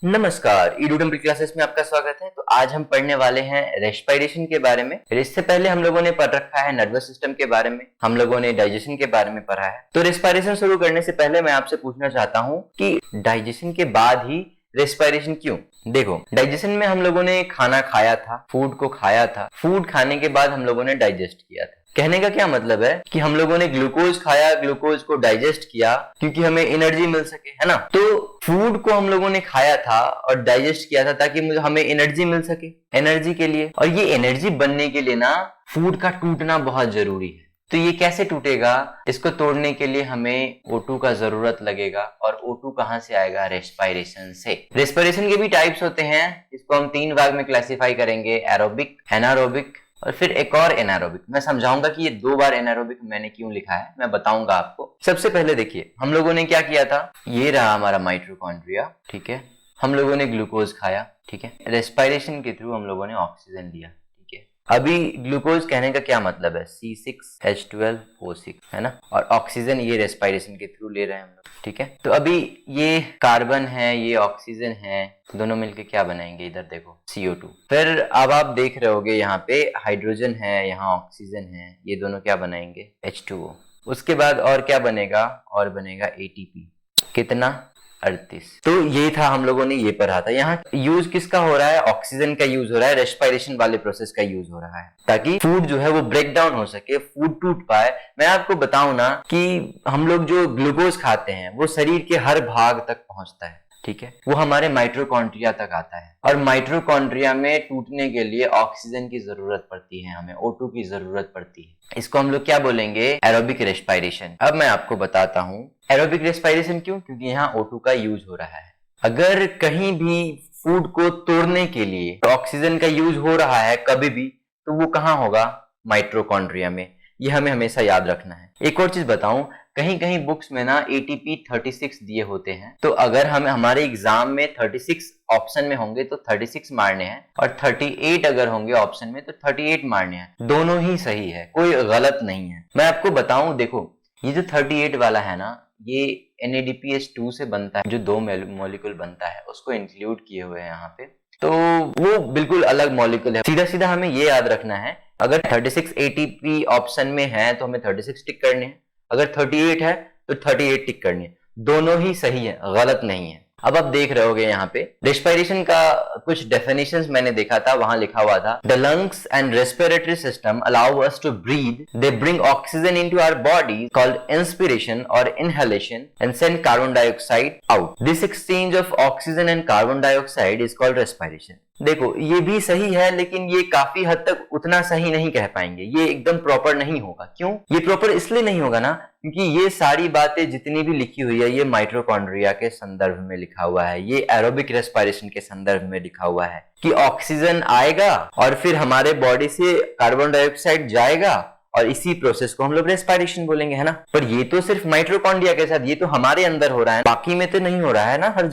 नमस्कार, ईडूडम क्लासेस में आपका स्वागत है। तो आज हम पढ़ने वाले हैं रेस्पिरेशन के बारे में। इससे पहले हम लोगों ने पढ़ रखा है नर्वस सिस्टम के बारे में, हम लोगों ने डाइजेशन के बारे में पढ़ा है। तो रेस्पिरेशन शुरू करने से पहले मैं आपसे पूछना चाहता हूँ कि डाइजेशन के बाद ही रेस्पिरेशन क्यों? देखो, डाइजेशन में हम लोगों ने खाना खाया था, फूड को खाया था, फूड खाने के बाद हम लोगों ने डाइजेस्ट किया था। कहने का क्या मतलब है कि हम लोगों ने ग्लूकोज खाया, ग्लूकोज को डाइजेस्ट किया क्योंकि हमें एनर्जी मिल सके, है ना। तो फूड को हम लोगों ने खाया था और डाइजेस्ट किया था ताकि हमें एनर्जी मिल सके, एनर्जी के लिए। और ये एनर्जी बनने के लिए ना फूड का टूटना बहुत जरूरी है। तो ये कैसे टूटेगा? इसको तोड़ने के लिए हमें O2 का जरूरत लगेगा। और O2 कहां से आएगा? रेस्पिरेशन से। रेस्पिरेशन के भी टाइप्स होते हैं, इसको हम 3 भाग में क्लासिफाई करेंगे, एरोबिक, एनारोबिक और फिर एक और एनारोबिक। मैं समझाऊंगा कि ये 2 बार एनारोबिक मैंने क्यों लिखा है, मैं बताऊंगा आपको। सबसे पहले देखिए, हम लोगों ने क्या किया था, ये रहा हमारा माइटोकॉन्ड्रिया, ठीक है। हम लोगों ने ग्लूकोज खाया, ठीक है। रेस्पिरेशन के थ्रू हम लोगों ने ऑक्सीजन लिया, ठीक है। अभी ग्लूकोज कहने का क्या मतलब है? C6H12O6, है ना। और ऑक्सीजन ये रेस्पिरेशन के थ्रू ले रहे हैं हम लोग, ठीक है। तो अभी ये कार्बन है, ये ऑक्सीजन है, दोनों मिलके क्या बनाएंगे? इधर देखो, CO2। फिर अब आप देख रहे होगे यहाँ पे हाइड्रोजन है, यहाँ ऑक्सीजन है, ये दोनों क्या बनाएंगे? H2O। उसके बाद और क्या बनेगा? और बनेगा ATP। कितना? 38। तो ये था, हम लोगों ने ये पढ़ा था। यहाँ यूज किसका हो रहा है? ऑक्सीजन का यूज हो रहा है, रेस्पिरेशन वाले प्रोसेस का यूज हो रहा है ताकि फूड जो है वो ब्रेक डाउन हो सके, फूड टूट पाए। मैं आपको बताऊं ना कि हम लोग जो ग्लूकोज खाते हैं वो शरीर के हर भाग तक पहुंचता है, ठीक है। वो हमारे माइटोकॉन्ड्रिया तक आता है और माइटोकॉन्ड्रिया में टूटने के लिए ऑक्सीजन की जरूरत पड़ती है, हमें O2 की जरूरत पड़ती है। इसको हम लोग क्या बोलेंगे? Aerobic respiration. अब मैं आपको बताता हूँ एरोबिक रेस्पिरेशन क्यों? क्योंकि यहाँ O2 का यूज हो रहा है। अगर कहीं भी फूड को तोड़ने के लिए ऑक्सीजन का यूज हो रहा है कभी भी, तो वो कहाँ होगा? माइटोकॉन्ड्रिया में। ये हमें हमेशा याद रखना है। एक और चीज बताऊं, कहीं कहीं बुक्स में ना ATP 36 दिए होते हैं। तो अगर हमारे एग्जाम में 36 ऑप्शन में होंगे तो 36 मारने हैं, और 38 अगर होंगे ऑप्शन में तो 38 मारने हैं। दोनों ही सही है, कोई गलत नहीं है। मैं आपको बताऊं, देखो ये जो 38 वाला है ना, ये NADPH2 से बनता है, जो 2 मॉलिक्यूल बनता है उसको इंक्लूड किए हुए हैं यहाँ पे। तो वो बिल्कुल अलग मॉलिक्यूल है। सीधा सीधा हमें ये याद रखना है, अगर 36 ATP ऑप्शन में है तो हमें 36 टिक करने हैं, अगर 38 है तो 38 टिक करनी है। दोनों ही सही है, गलत नहीं है। अब आप देख रहे होगे यहाँ पे रेस्पिरेशन का कुछ डेफिनेशंस मैंने देखा था, वहां लिखा हुआ था, the lungs and respiratory system allow us to breathe, they bring oxygen into our body called inspiration और inhalation and send carbon dioxide out. This exchange of oxygen and carbon dioxide is called respiration. देखो, ये भी सही है लेकिन ये काफी हद तक उतना सही नहीं कह पाएंगे, ये एकदम प्रॉपर नहीं होगा। क्यों? ये प्रॉपर इसलिए नहीं होगा ना क्योंकि ये सारी बातें जितनी भी लिखी हुई है ये माइटोकॉन्ड्रिया के संदर्भ में लिखा हुआ है, ये एरोबिक रेस्पिरेशन के संदर्भ में लिखा हुआ है कि ऑक्सीजन आएगा और फिर हमारे बॉडी से कार्बन डाइऑक्साइड जाएगा और इसी प्रोसेस को हम लोग रेस्पिरेशन बोलेंगे, है ना। पर ये तो सिर्फ माइटोकॉन्ड्रिया के साथ, ये तो हमारे अंदर हो रहा है, बाकी में तो नहीं हो रहा है ना। हर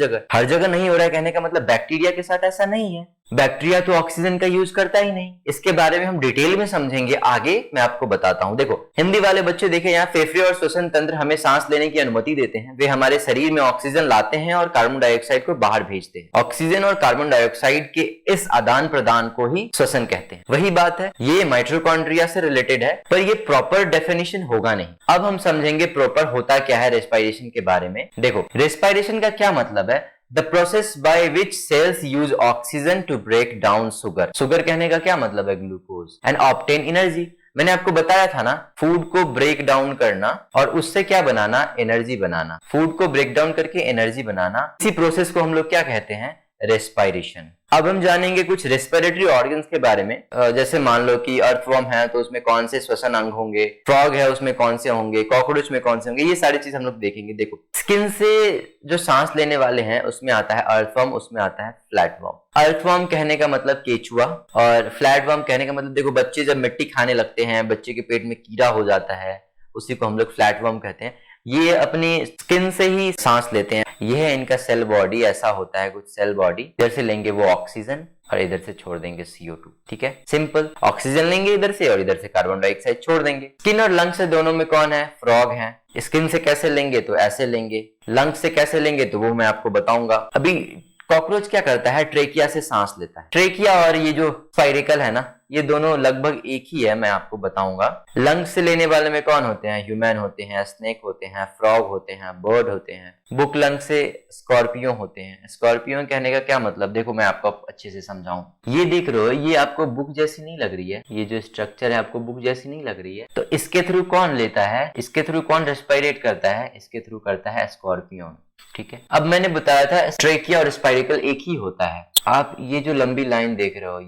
जगह नहीं हो रहा है। कहने का मतलब बैक्टीरिया के साथ ऐसा नहीं है। बैक्टीरिया तो ऑक्सीजन का यूज करता ही नहीं। इसके बारे में हम डिटेल में समझेंगे आगे, मैं आपको बताता हूं। देखो, हिंदी वाले बच्चे देखे, यहाँ फेफड़े और श्वसन तंत्र हमें सांस लेने की अनुमति देते हैं। वे हमारे शरीर में ऑक्सीजन लाते हैं और कार्बन डाइऑक्साइड को बाहर भेजते हैं। ऑक्सीजन और कार्बन डाइऑक्साइड के इस आदान प्रदान को ही श्वसन कहते हैं। वही बात है, ये माइटोकॉन्ड्रिया से रिलेटेड है पर ये प्रॉपर डेफिनेशन होगा नहीं। अब हम समझेंगे प्रॉपर होता क्या है रेस्पिरेशन के बारे में। देखो, रेस्पिरेशन का क्या मतलब है? The process by which cells use oxygen to break down sugar. Sugar कहने का क्या मतलब है? ग्लूकोज। And obtain energy. मैंने आपको बताया था ना, फूड को ब्रेक डाउन करना और उससे क्या बनाना? एनर्जी बनाना। फूड को ब्रेक डाउन करके एनर्जी बनाना, इसी प्रोसेस को हम लोग क्या कहते हैं? रेस्पिरेशन। अब हम जानेंगे कुछ रेस्पिरेटरी ऑर्गन्स के बारे में। जैसे मान लो कि अर्थवर्म है तो उसमें कौन से श्वसन अंग होंगे, फ्रॉग है उसमें कौन से होंगे, कॉकरोच में कौन से होंगे, ये सारी चीज हम लोग देखेंगे। देखो, स्किन से जो सांस लेने वाले हैं उसमें आता है अर्थवर्म, उसमें आता है फ्लैटवर्म। अर्थवर्म कहने का मतलब केचुआ और फ्लैटवर्म कहने का मतलब, देखो बच्चे जब मिट्टी खाने लगते हैं, बच्चे के पेट में कीड़ा हो जाता है, उसी को हम लोग फ्लैटवर्म कहते हैं। ये अपनी स्किन से ही सांस लेते हैं। यह है इनका सेल बॉडी, ऐसा होता है कुछ सेल बॉडी। इधर से लेंगे वो ऑक्सीजन और इधर से छोड़ देंगे CO2, ठीक है, सिंपल। ऑक्सीजन लेंगे इधर से और इधर से कार्बन डाइऑक्साइड छोड़ देंगे। स्किन और लंग से दोनों में कौन है? फ्रॉग है। स्किन से कैसे लेंगे? तो ऐसे लेंगे। लंग से कैसे लेंगे? तो वो मैं आपको बताऊंगा। अभी कॉकरोच क्या करता है, ट्रेकिया से सांस लेता है। ट्रेकिया और ये जो स्पाइरेकल है ना, ये दोनों लगभग एक ही है, मैं आपको बताऊंगा। लंग्स से लेने वाले में कौन होते हैं, ह्यूमन होते हैं, स्नेक होते हैं, फ्रॉग होते हैं, बर्ड होते हैं। बुक लंग से स्कॉर्पियो होते हैं। स्कॉर्पियो कहने का क्या मतलब, देखो मैं आपको अच्छे से समझाऊं। ये देख रहे हो, ये आपको बुक जैसी नहीं लग रही है, ये जो स्ट्रक्चर है आपको बुक जैसी नहीं लग रही है, तो इसके थ्रू कौन लेता है, इसके थ्रू कौन रेस्पिरेट करता है, इसके थ्रू करता है स्कॉर्पियन। ठीक है, अब मैंने बताया था ट्रेकिया और स्पाइरेकल एक ही होता है। आप ये जो लंबी लाइन देख रहे हो,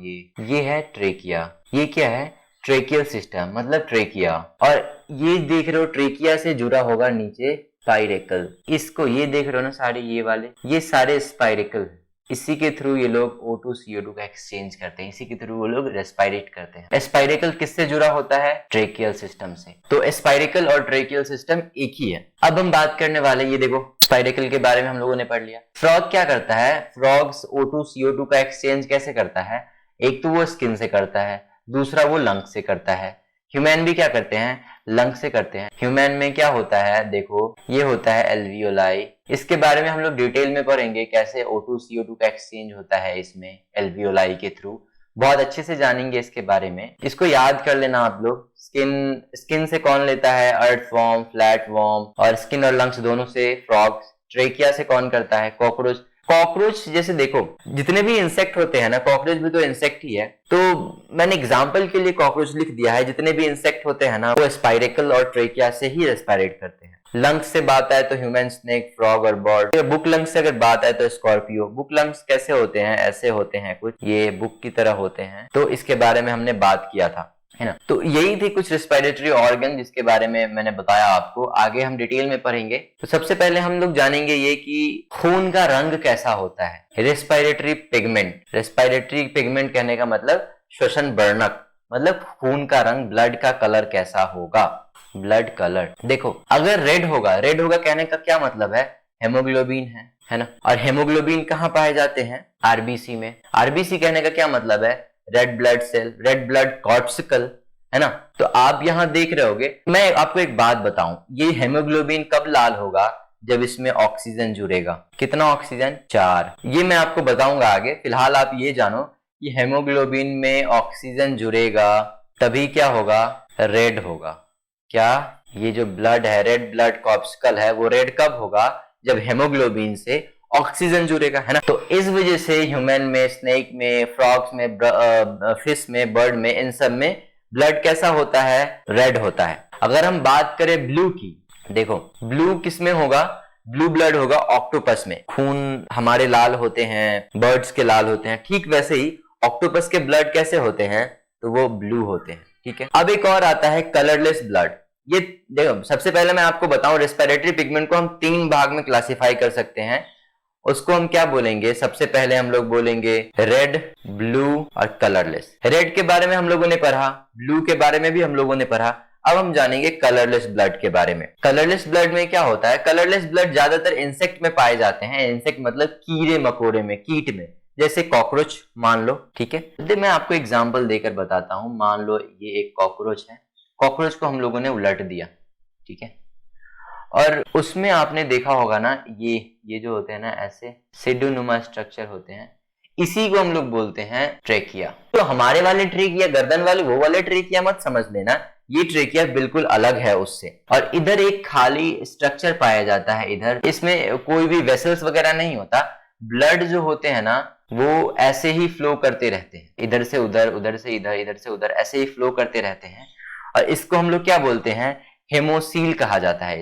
ये है ट्रेकिया, ये क्या है, ट्रेकियल सिस्टम मतलब ट्रेकिया। और ये देख रहे हो ट्रेकिया से जुड़ा होगा नीचे स्पाइरेकल, इसको ये देख रहे हो ना सारे ये वाले, ये सारे स्पाइरेकल, इसी के थ्रू ये लोग O2 CO2 का एक्सचेंज करते हैं, इसी के थ्रू वो लोग रेस्पिरेट करते हैं। स्पाइरेकल किससे जुड़ा होता है, ट्रेकियल सिस्टम से। तो स्पाइरेकल और ट्रेकियल सिस्टम एक ही है। अब हम बात करने वाले, ये देखो स्पाइरेकल के बारे में हम लोगों ने पढ़ लिया। फ्रॉग क्या करता है, फ्रॉग्स O2 CO2 का एक्सचेंज कैसे करता है, एक तो वो स्किन से करता है, दूसरा वो लंग से करता है। ह्यूमन भी क्या करते हैं, लंग से करते हैं। ह्यूमन में क्या होता है, देखो ये होता है एल्वियोलाई, इसके बारे में हम लोग डिटेल में पढ़ेंगे कैसे O2 CO2 का एक्सचेंज होता है इसमें एल्वियोलाई के थ्रू, बहुत अच्छे से जानेंगे इसके बारे में। इसको याद कर लेना आप लोग। स्किन से कौन लेता है, अर्थवॉर्म, फ्लैटवॉर्म, और स्किन और लंग्स दोनों से फ्रॉग। ट्रेकिया से कौन करता है, कॉकरोच। कॉकरोच जैसे देखो जितने भी इंसेक्ट होते हैं ना, कॉकरोच भी तो इंसेक्ट ही है, तो मैंने एग्जांपल के लिए कॉकरोच लिख दिया है। जितने भी इंसेक्ट होते हैं ना, वो स्पाइरेकल और ट्रेकिया से ही रेस्पिरेट करते हैं। लंग्स से बात आए तो ह्यूमन, स्नेक, फ्रॉग और बर्ड। बुक लंग्स से अगर बात आए तो स्कॉर्पियो। बुक लंग्स कैसे होते हैं, ऐसे होते हैं कुछ, ये बुक की तरह होते हैं, तो इसके बारे में हमने बात किया था, है ना। तो यही थे कुछ रेस्पिरेटरी ऑर्गन जिसके बारे में मैंने बताया आपको। आगे हम डिटेल में पढ़ेंगे। तो सबसे पहले हम लोग जानेंगे ये कि खून का रंग कैसा होता है, रेस्पिरेटरी पिगमेंट। रेस्पिरेटरी पिगमेंट कहने का मतलब श्वसन वर्णक, मतलब खून का रंग, ब्लड का कलर कैसा होगा, ब्लड कलर। देखो अगर रेड होगा, रेड होगा कहने का क्या मतलब है, हेमोग्लोबिन है ना। और हेमोग्लोबिन कहाँ पाए जाते हैं, आरबीसी में। आरबीसी कहने का क्या मतलब है, red blood cell, red blood corpuscle, है ना। तो आप यहां देख रहे होगे। मैं आपको एक बात बताऊं, ये हेमोग्लोबिन कब लाल होगा, जब इसमें ऑक्सीजन जुड़ेगा। कितना ऑक्सीजन, 4। ये मैं आपको बताऊंगा आगे, फिलहाल आप ये जानो कि हेमोग्लोबिन में ऑक्सीजन जुड़ेगा तभी क्या होगा, रेड होगा। क्या, ये जो ब्लड है, रेड ब्लड कॉर्पस्कल है, वो रेड कब होगा, जब हेमोग्लोबिन से ऑक्सीजन जुड़ेगा, है ना। तो इस वजह से ह्यूमन में, स्नेक में, फ्रॉग्स में, फिश में, बर्ड में, इन सब में ब्लड कैसा होता है, रेड होता है। अगर हम बात करें ब्लू की, देखो ब्लू किस में होगा, ब्लू ब्लड होगा ऑक्टोपस में। खून हमारे लाल होते हैं, बर्ड्स के लाल होते हैं, ठीक वैसे ही ऑक्टोपस के ब्लड कैसे होते हैं, तो वो ब्लू होते हैं। ठीक है, अब एक और आता है कलरलेस ब्लड। ये देखो सबसे पहले मैं आपको बताऊं, रेस्पिरेटरी पिगमेंट को हम 3 भाग में क्लासिफाई कर सकते हैं। उसको हम क्या बोलेंगे, सबसे पहले हम लोग बोलेंगे रेड, ब्लू और कलरलेस। रेड के बारे में हम लोगों ने पढ़ा, ब्लू के बारे में भी हम लोगों ने पढ़ा। अब हम जानेंगे कलरलेस ब्लड के बारे में। कलरलेस ब्लड में क्या होता है, कलरलेस ब्लड ज्यादातर इंसेक्ट में पाए जाते हैं। इंसेक्ट मतलब कीड़े मकोड़े में, कीट में, जैसे कॉकरोच मान लो। ठीक है, मैं आपको एग्जांपल देकर बताता हूं। मान लो ये एक कॉकरोच है, कॉकरोच को हम लोगों ने उलट दिया, ठीक है, और उसमें आपने देखा होगा ना, ये जो होते हैं ना ऐसे सिड्डूनुमा स्ट्रक्चर होते हैं, इसी को हम लोग बोलते हैं ट्रेकिया। तो हमारे वाले ट्रेकिया, गर्दन वाले वो वाले ट्रेकिया मत समझ लेना, ये ट्रेकिया बिल्कुल अलग है उससे। और इधर एक खाली स्ट्रक्चर पाया जाता है, इधर इसमें कोई भी वेसल्स वगैरह नहीं होता। ब्लड जो होते हैं ना, वो ऐसे ही फ्लो करते रहते हैं, इधर से उधर, उधर से इधर, इधर से उधर, ऐसे ही फ्लो करते रहते हैं। और इसको हम लोग क्या बोलते हैं, हेमोसील कहा जाता है।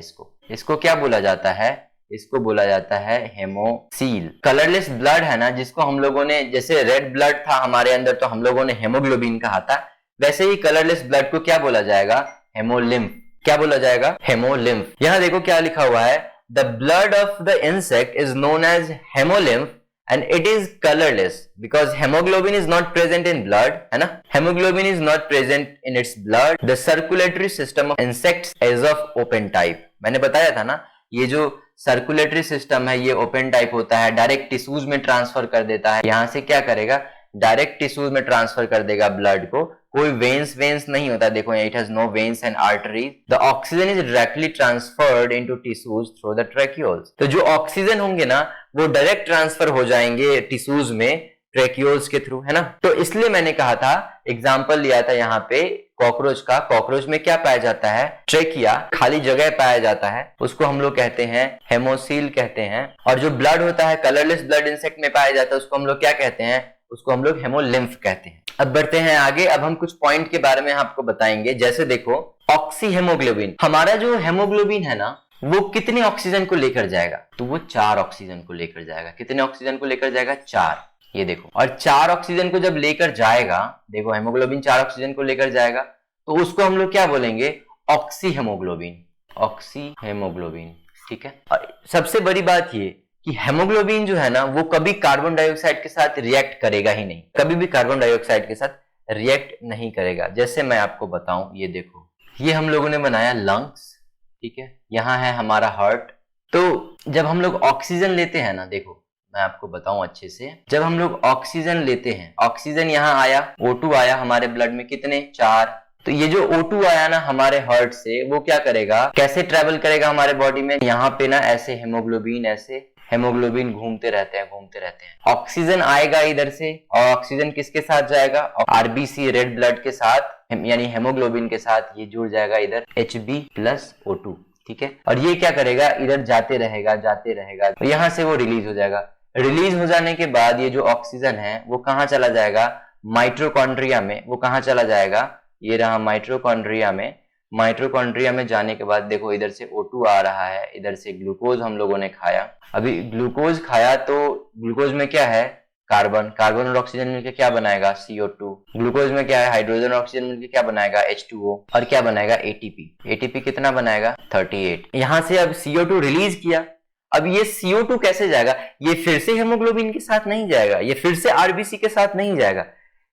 इसको क्या बोला जाता है, इसको बोला जाता है हेमोसील। कलरलेस ब्लड है ना, जिसको हम लोगों ने, जैसे रेड ब्लड था हमारे अंदर तो हम लोगों ने हेमोग्लोबिन कहा था, वैसे ही कलरलेस ब्लड को क्या बोला जाएगा, हेमोलिम्फ। क्या बोला जाएगा, हेमोलिम्फ। यहां देखो क्या लिखा हुआ है, the blood of the insect is known as haemolymph and it is colorless because hemoglobin is not present in blood, है ना। hemoglobin is not present in its blood. The circulatory system of insects is of open type. मैंने बताया था ना, ये जो circulatory system है ये ओपन टाइप होता है, डायरेक्ट टिश्यूज में ट्रांसफर कर देता है। यहां से क्या करेगा, डायरेक्ट टिश्यूज में ट्रांसफर कर देगा ब्लड को, कोई वेन्स नहीं होता, देखो it has no veins and arteries. The oxygen is directly transferred into tissues through the tracheoles. तो जो ऑक्सीजन होंगे ना वो डायरेक्ट ट्रांसफर हो जाएंगे टिश्यूज में ट्रैकियोल्स के थ्रू, है ना। तो इसलिए मैंने कहा था, एग्जांपल लिया था यहाँ पे कॉकरोच का। कॉकरोच में क्या पाया जाता है? ट्रेकिया, खाली जगह पाया जाता है, उसको हम लोग कहते हैं हेमोसील कहते हैं। और जो ब्लड होता है, कलरलेस ब्लड इंसेक्ट में पाया जाता है, उसको हम लोग क्या कहते हैं? उसको हम लोग हेमोलिम्फ कहते हैं। अब बढ़ते हैं आगे। अब हम कुछ पॉइंट के बारे में आपको बताएंगे। जैसे देखो, ऑक्सी हेमोग्लोबिन, हमारा जो हेमोग्लोबिन है ना वो कितने ऑक्सीजन को लेकर जाएगा? तो वो 4 ऑक्सीजन को लेकर जाएगा। कितने ऑक्सीजन को लेकर जाएगा? 4। ये देखो, और 4 ऑक्सीजन को जब लेकर जाएगा, देखो हेमोग्लोबिन 4 ऑक्सीजन को लेकर जाएगा, तो उसको हम लोग क्या बोलेंगे? Oxy haemoglobin. ऑक्सी हेमोग्लोबिन, ठीक है। और सबसे बड़ी बात ये कि हेमोग्लोबिन जो है ना वो कभी कार्बन डाइऑक्साइड के साथ रिएक्ट करेगा ही नहीं, कभी भी कार्बन डाइऑक्साइड के साथ रिएक्ट नहीं करेगा। जैसे मैं आपको बताऊं, ये देखो, ये हम लोगों ने बनाया लंग्स, ठीक है, यहाँ है हमारा हार्ट। तो जब हम लोग ऑक्सीजन लेते हैं ना, देखो मैं आपको बताऊं अच्छे से, जब हम लोग ऑक्सीजन लेते हैं, ऑक्सीजन यहाँ आया, O2 आया हमारे ब्लड में, कितने? 4। तो ये जो O2 आया ना हमारे हार्ट से, वो क्या करेगा, कैसे ट्रेवल करेगा हमारे बॉडी में? यहाँ पे ना ऐसे हेमोग्लोबिन घूमते रहते हैं। ऑक्सीजन आएगा इधर से, और ऑक्सीजन किसके साथ जाएगा? आरबीसी, रेड ब्लड के साथ, यानी हेमोग्लोबिन के साथ ये जुड़ जाएगा इधर Hb+O2, ठीक है। और ये क्या करेगा? इधर जाते रहेगा, तो यहाँ से वो रिलीज हो जाएगा। रिलीज हो जाने के बाद ये जो ऑक्सीजन है वो कहाँ चला जाएगा? माइटोकॉन्ड्रिया में। वो कहाँ चला जाएगा? ये रहा माइटोकॉन्ड्रिया में। माइटोकॉन्ड्रिया में जाने के बाद देखो इधर से O2 आ रहा है, इधर से ग्लूकोज हम लोगों ने खाया। अभी ग्लूकोज खाया तो ग्लूकोज में क्या है? कार्बन और ऑक्सीजन मिलकर क्या बनाएगा? CO2। ग्लूकोज में क्या है? हाइड्रोजन और ऑक्सीजन मिलकर क्या बनाएगा? H2O। और क्या बनाएगा? ATP कितना बनाएगा? 38। यहां से अब CO2 रिलीज किया। अब ये CO2 कैसे जाएगा? ये फिर से हेमोग्लोबिन के साथ नहीं जाएगा, ये फिर से आरबीसी के साथ नहीं जाएगा।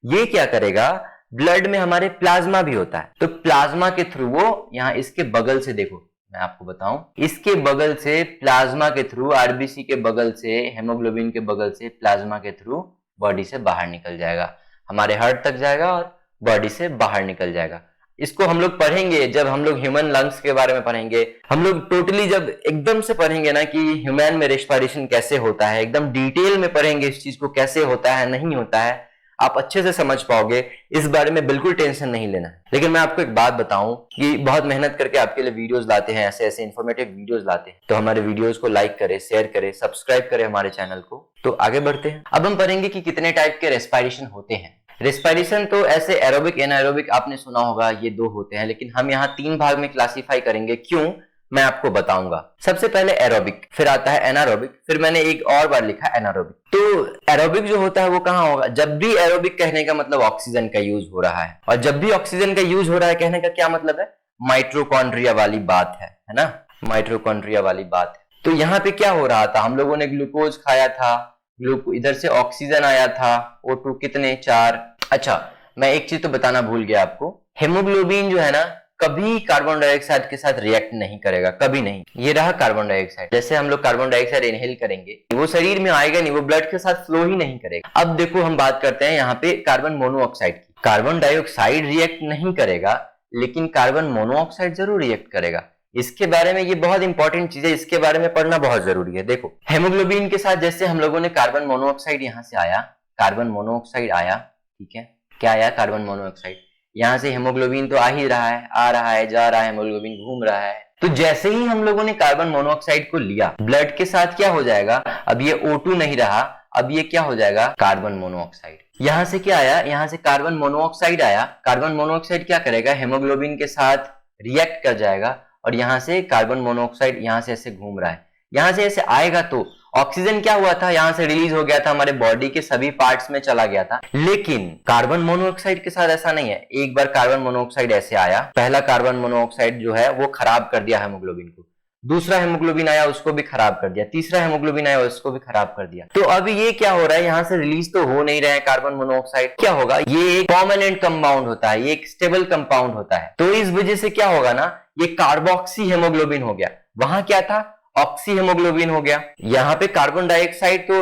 ये क्या करेगा? ब्लड में हमारे प्लाज्मा भी होता है, तो प्लाज्मा के थ्रू वो यहाँ इसके बगल से, देखो मैं आपको बताऊं, इसके बगल से प्लाज्मा के थ्रू, आरबीसी के बगल से, हेमोग्लोबिन के बगल से प्लाज्मा के थ्रू बॉडी से बाहर निकल जाएगा, हमारे हार्ट तक जाएगा और बॉडी से बाहर निकल जाएगा। इसको हम लोग पढ़ेंगे जब हम लोग ह्यूमन लंग्स के बारे में पढ़ेंगे। हम लोग टोटली जब एकदम से पढ़ेंगे ना कि ह्यूमन में रेस्पिरेशन कैसे होता है, एकदम डिटेल में पढ़ेंगे इस चीज को, कैसे होता है नहीं होता है, आप अच्छे से समझ पाओगे। इस बारे में बिल्कुल टेंशन नहीं लेना है। लेकिन मैं आपको एक बात बताऊं कि बहुत मेहनत करके आपके लिए वीडियोस लाते हैं, ऐसे इंफॉर्मेटिव वीडियोस लाते हैं, तो हमारे वीडियोस को लाइक करें, शेयर करें, सब्सक्राइब करें हमारे चैनल को। तो आगे बढ़ते हैं। अब हम पढ़ेंगे कि कितने टाइप के रेस्पिरेशन होते हैं। रेस्पिरेशन तो ऐसे एरोबिक, एनाएरोबिक आपने सुना होगा, ये 2 होते हैं, लेकिन हम यहाँ 3 भाग में क्लासिफाई करेंगे। क्यों, मैं आपको बताऊंगा। सबसे पहले एरोबिक, फिर आता है एनारोबिक, फिर मैंने एक और बार लिखा एनारोबिक। तो एरोबिक जो होता है वो कहाँ होगा? जब भी एरोबिक कहने का मतलब ऑक्सीजन का यूज हो रहा है, और जब भी ऑक्सीजन का यूज हो रहा है कहने का क्या मतलब है? माइटोकॉन्ड्रिया वाली बात है ना, माइटोकॉन्ड्रिया वाली बात है। तो यहाँ पे क्या हो रहा था? हम लोगों ने ग्लूकोज खाया था, इधर से ऑक्सीजन आया था, O2 कितने? 4। अच्छा, मैं एक चीज तो बताना भूल गया आपको, हेमोग्लोबिन जो है ना कभी कार्बन डाइऑक्साइड के साथ रिएक्ट नहीं करेगा, कभी नहीं। ये रहा कार्बन डाइऑक्साइड, जैसे हम लोग कार्बन डाइऑक्साइड इनहेल करेंगे वो शरीर में आएगा नहीं, वो ब्लड के साथ फ्लो ही नहीं करेगा। अब देखो हम बात करते हैं यहाँ पे कार्बन मोनोऑक्साइड की। कार्बन डाइऑक्साइड रिएक्ट नहीं करेगा, लेकिन कार्बन मोनोऑक्साइड जरूर रिएक्ट करेगा। इसके बारे में, ये बहुत इंपॉर्टेंट चीज है, इसके बारे में पढ़ना बहुत जरूरी है। देखो हेमोग्लोबिन के साथ जैसे हम लोगों ने कार्बन मोनोऑक्साइड यहाँ से आया, कार्बन मोनोऑक्साइड आया, ठीक है, क्या आया? Carbon monoxide. यहाँ से हेमोग्लोबिन तो आ ही रहा है, आ रहा है, जा रहा है, हेमोग्लोबिन घूम रहा है। तो जैसे ही हम लोगों ने कार्बन मोनोऑक्साइड को लिया, ब्लड के साथ क्या हो जाएगा? अब ये O2 नहीं रहा, अब ये क्या हो जाएगा? Carbon monoxide. यहाँ से क्या आया? यहाँ से कार्बन मोनोऑक्साइड आया। कार्बन मोनोऑक्साइड क्या करेगा? हेमोग्लोबिन के साथ रिएक्ट कर जाएगा, और यहाँ से कार्बन मोनोऑक्साइड यहाँ से ऐसे घूम रहा है, यहाँ से ऐसे आएगा तो ऑक्सीजन क्या हुआ था? यहाँ से रिलीज हो गया था, हमारे बॉडी के सभी पार्ट्स में चला गया था। लेकिन कार्बन मोनोऑक्साइड के साथ ऐसा नहीं है। एक बार कार्बन मोनोऑक्साइड ऐसे आया, पहला कार्बन मोनोऑक्साइड जो है वो खराब कर दिया हेमोग्लोबिन को, दूसरा हेमोग्लोबिन आया उसको भी खराब कर दिया, तीसरा हेमोग्लोबिन आया उसको भी खराब कर दिया। तो अब ये क्या हो रहा है? यहाँ से रिलीज तो हो नहीं रहा है कार्बन मोनोऑक्साइड। क्या होगा? ये एक परमानेंट कंपाउंड होता है, ये एक स्टेबल कंपाउंड होता है। तो इस वजह से क्या होगा ना, ये कार्बोक्सी हेमोग्लोबिन हो गया। वहां क्या था? ऑक्सी हेमोग्लोबिन हो गया। यहाँ पे कार्बन डाइऑक्साइड तो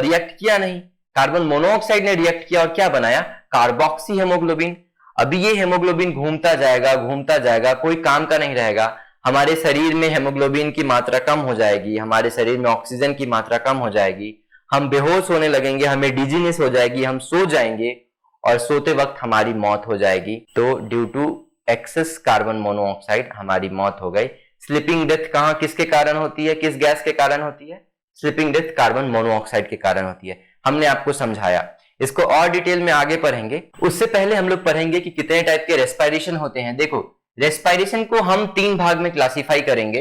रिएक्ट किया नहीं, कार्बन मोनोऑक्साइड ने रिएक्ट किया और क्या बनाया, कार्बोक्सी हेमोग्लोबिन। अभी ये हेमोग्लोबिन घूमता जाएगा, कोई काम का नहीं रहेगा। हमारे शरीर में हेमोग्लोबिन की मात्रा कम हो जाएगी, हमारे शरीर में ऑक्सीजन की मात्रा कम हो जाएगी, हम बेहोश होने लगेंगे, हमें डिजीनेस हो जाएगी, हम सो जाएंगे और सोते वक्त हमारी मौत हो जाएगी। तो due to excess carbon monoxide हमारी मौत हो गई। स्लीपिंग डेथ कहां किसके कारण होती है, किस गैस के कारण होती है, स्लीपिंग डेथ कार्बन मोनोऑक्साइड के कारण होती है। हमने आपको समझाया, इसको और डिटेल में आगे पढ़ेंगे। उससे पहले हम लोग पढ़ेंगे कि कितने टाइप के रेस्पिरेशन होते हैं। देखो, रेस्पिरेशन को हम 3 भाग में क्लासिफाई करेंगे,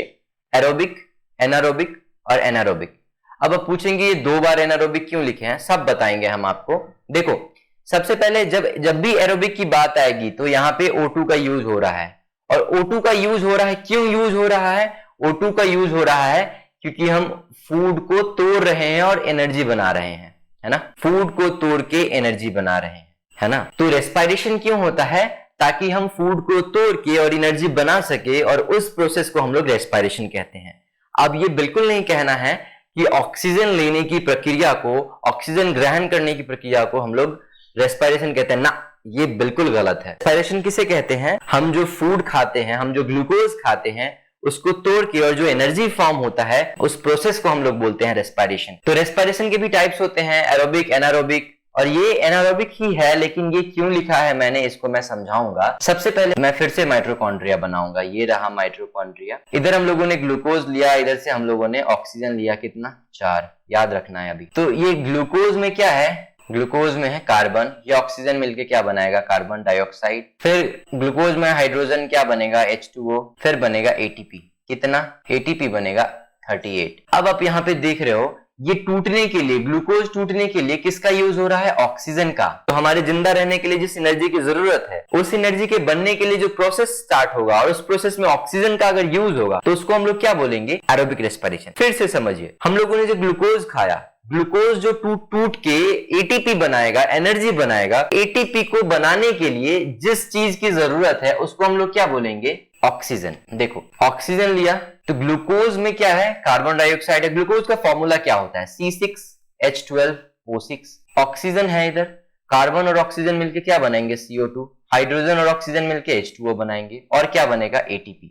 एरोबिक, एनारोबिक और एनारोबिक। अब आप पूछेंगे ये 2 बार एनारोबिक क्यों लिखे हैं, सब बताएंगे हम आपको। देखो, सबसे पहले जब भी एरोबिक की बात आएगी तो यहाँ पे O2 का यूज हो रहा है, और O2 का यूज हो रहा है, क्यों यूज हो रहा है, O2 का यूज हो रहा है क्योंकि हम फूड को तोड़ रहे हैं और एनर्जी बना रहे हैं, है ना, फूड को तोड़ के एनर्जी बना रहे हैं, है ना। तो रेस्पिरेशन क्यों होता है, ताकि हम फूड को तोड़ के और एनर्जी बना सके, और उस प्रोसेस को हम लोग रेस्पिरेशन कहते हैं। अब ये बिल्कुल नहीं कहना है कि ऑक्सीजन लेने की प्रक्रिया को, ऑक्सीजन ग्रहण करने की प्रक्रिया को हम लोग रेस्पिरेशन कहते हैं ना, ये बिल्कुल गलत है। रेस्पिरेशन किसे कहते हैं, हम जो फूड खाते हैं, हम जो ग्लूकोज खाते हैं, उसको तोड़ के और जो एनर्जी फॉर्म होता है उस प्रोसेस को हम लोग बोलते हैं रेस्पिरेशन। तो रेस्पिरेशन के भी टाइप्स होते हैं, एरोबिक, एनारोबिक, और ये एनारोबिक ही है, लेकिन ये क्यों लिखा है मैंने, इसको मैं समझाऊंगा। सबसे पहले मैं फिर से माइटोकॉन्ड्रिया बनाऊंगा। ये रहा माइटोकॉन्ड्रिया, इधर हम लोगों ने ग्लूकोज लिया, इधर से हम लोगों ने ऑक्सीजन लिया, कितना, 4, याद रखना है अभी। तो ये ग्लूकोज में क्या है, ग्लूकोज में है कार्बन, ये ऑक्सीजन मिलके क्या बनाएगा, कार्बन डाइऑक्साइड। फिर ग्लूकोज में हाइड्रोजन क्या बनेगा, H2O, फिर बनेगा ATP, कितना, ATP बनेगा 38। अब आप यहाँ पे देख रहे हो, ये टूटने के लिए, ग्लूकोज टूटने के लिए किसका यूज हो रहा है, ऑक्सीजन का। तो हमारे जिंदा रहने के लिए जिस एनर्जी की जरूरत है, उस एनर्जी के बनने के लिए जो प्रोसेस स्टार्ट होगा, और उस प्रोसेस में ऑक्सीजन का अगर यूज होगा तो उसको हम लोग क्या बोलेंगे, एरोबिक रेस्पिरेशन। फिर से समझिए, हम लोगों ने जो ग्लूकोज खाया, ग्लूकोज जो टूट के एटीपी बनाएगा, एनर्जी बनाएगा, एटीपी को बनाने के लिए जिस चीज की जरूरत है उसको हम लोग क्या बोलेंगे, ऑक्सीजन। देखो, ऑक्सीजन लिया तो ग्लूकोज में क्या है, कार्बन डाइऑक्साइड है। ग्लूकोज का फॉर्मूला क्या होता है, C6H12O6। ऑक्सीजन है इधर, कार्बन और ऑक्सीजन मिलके क्या बनाएंगे, CO2। हाइड्रोजन और ऑक्सीजन मिलके H2O बनाएंगे, और क्या बनेगा, ATP।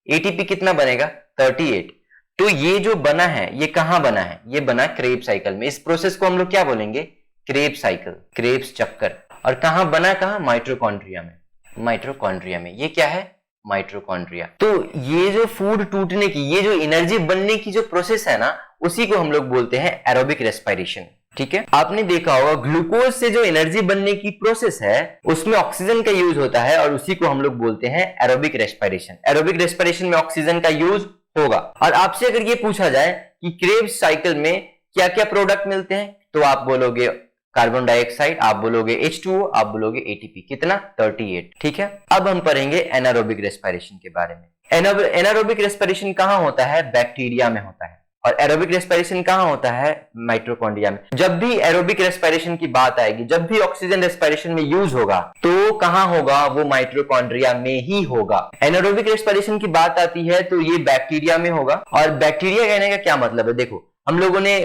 ATP कितना बनेगा, 38। तो ये जो बना है, ये कहां बना है, ये बना क्रेब्स साइकिल में। इस प्रोसेस को हम लोग क्या बोलेंगे, क्रेब्स साइकिल, क्रेब्स चक्कर। और कहां बना, कहां, माइटोकॉन्ड्रिया में, माइटोकॉन्ड्रिया में। ये क्या है, माइटोकॉन्ड्रिया। तो ये जो फूड टूटने की, ये जो एनर्जी बनने की जो प्रोसेस है ना, उसी को हम लोग बोलते हैं एरोबिक रेस्पिरेशन। ठीक है, आपने देखा होगा ग्लूकोज से जो एनर्जी बनने की प्रोसेस है उसमें ऑक्सीजन का यूज होता है, और उसी को हम लोग बोलते हैं एरोबिक रेस्पिरेशन। एरोबिक रेस्पिरेशन में ऑक्सीजन का यूज होगा। और आपसे अगर ये पूछा जाए कि क्रेब्स साइकिल में क्या क्या प्रोडक्ट मिलते हैं, तो आप बोलोगे कार्बन डाइऑक्साइड, आप बोलोगे H2O, आप बोलोगे ATP, कितना, 38। ठीक है, अब हम पढ़ेंगे एनारोबिक रेस्पिरेशन के बारे में। एनारोबिक रेस्पिरेशन कहां होता है, बैक्टीरिया में होता है, और एरोबिक रेस्पिरेशन कहां होता है, माइटोकॉन्ड्रिया में। जब भी एरोबिक रेस्पिरेशन की बात आएगी, जब भी ऑक्सीजन रेस्पिरेशन में यूज होगा, तो कहां होगा, वो माइटोकॉन्ड्रिया में ही होगा। एनारोबिक रेस्पिरेशन की बात आती है तो ये बैक्टीरिया में होगा। और बैक्टीरिया कहने का क्या मतलब है, देखो, हम लोगों ने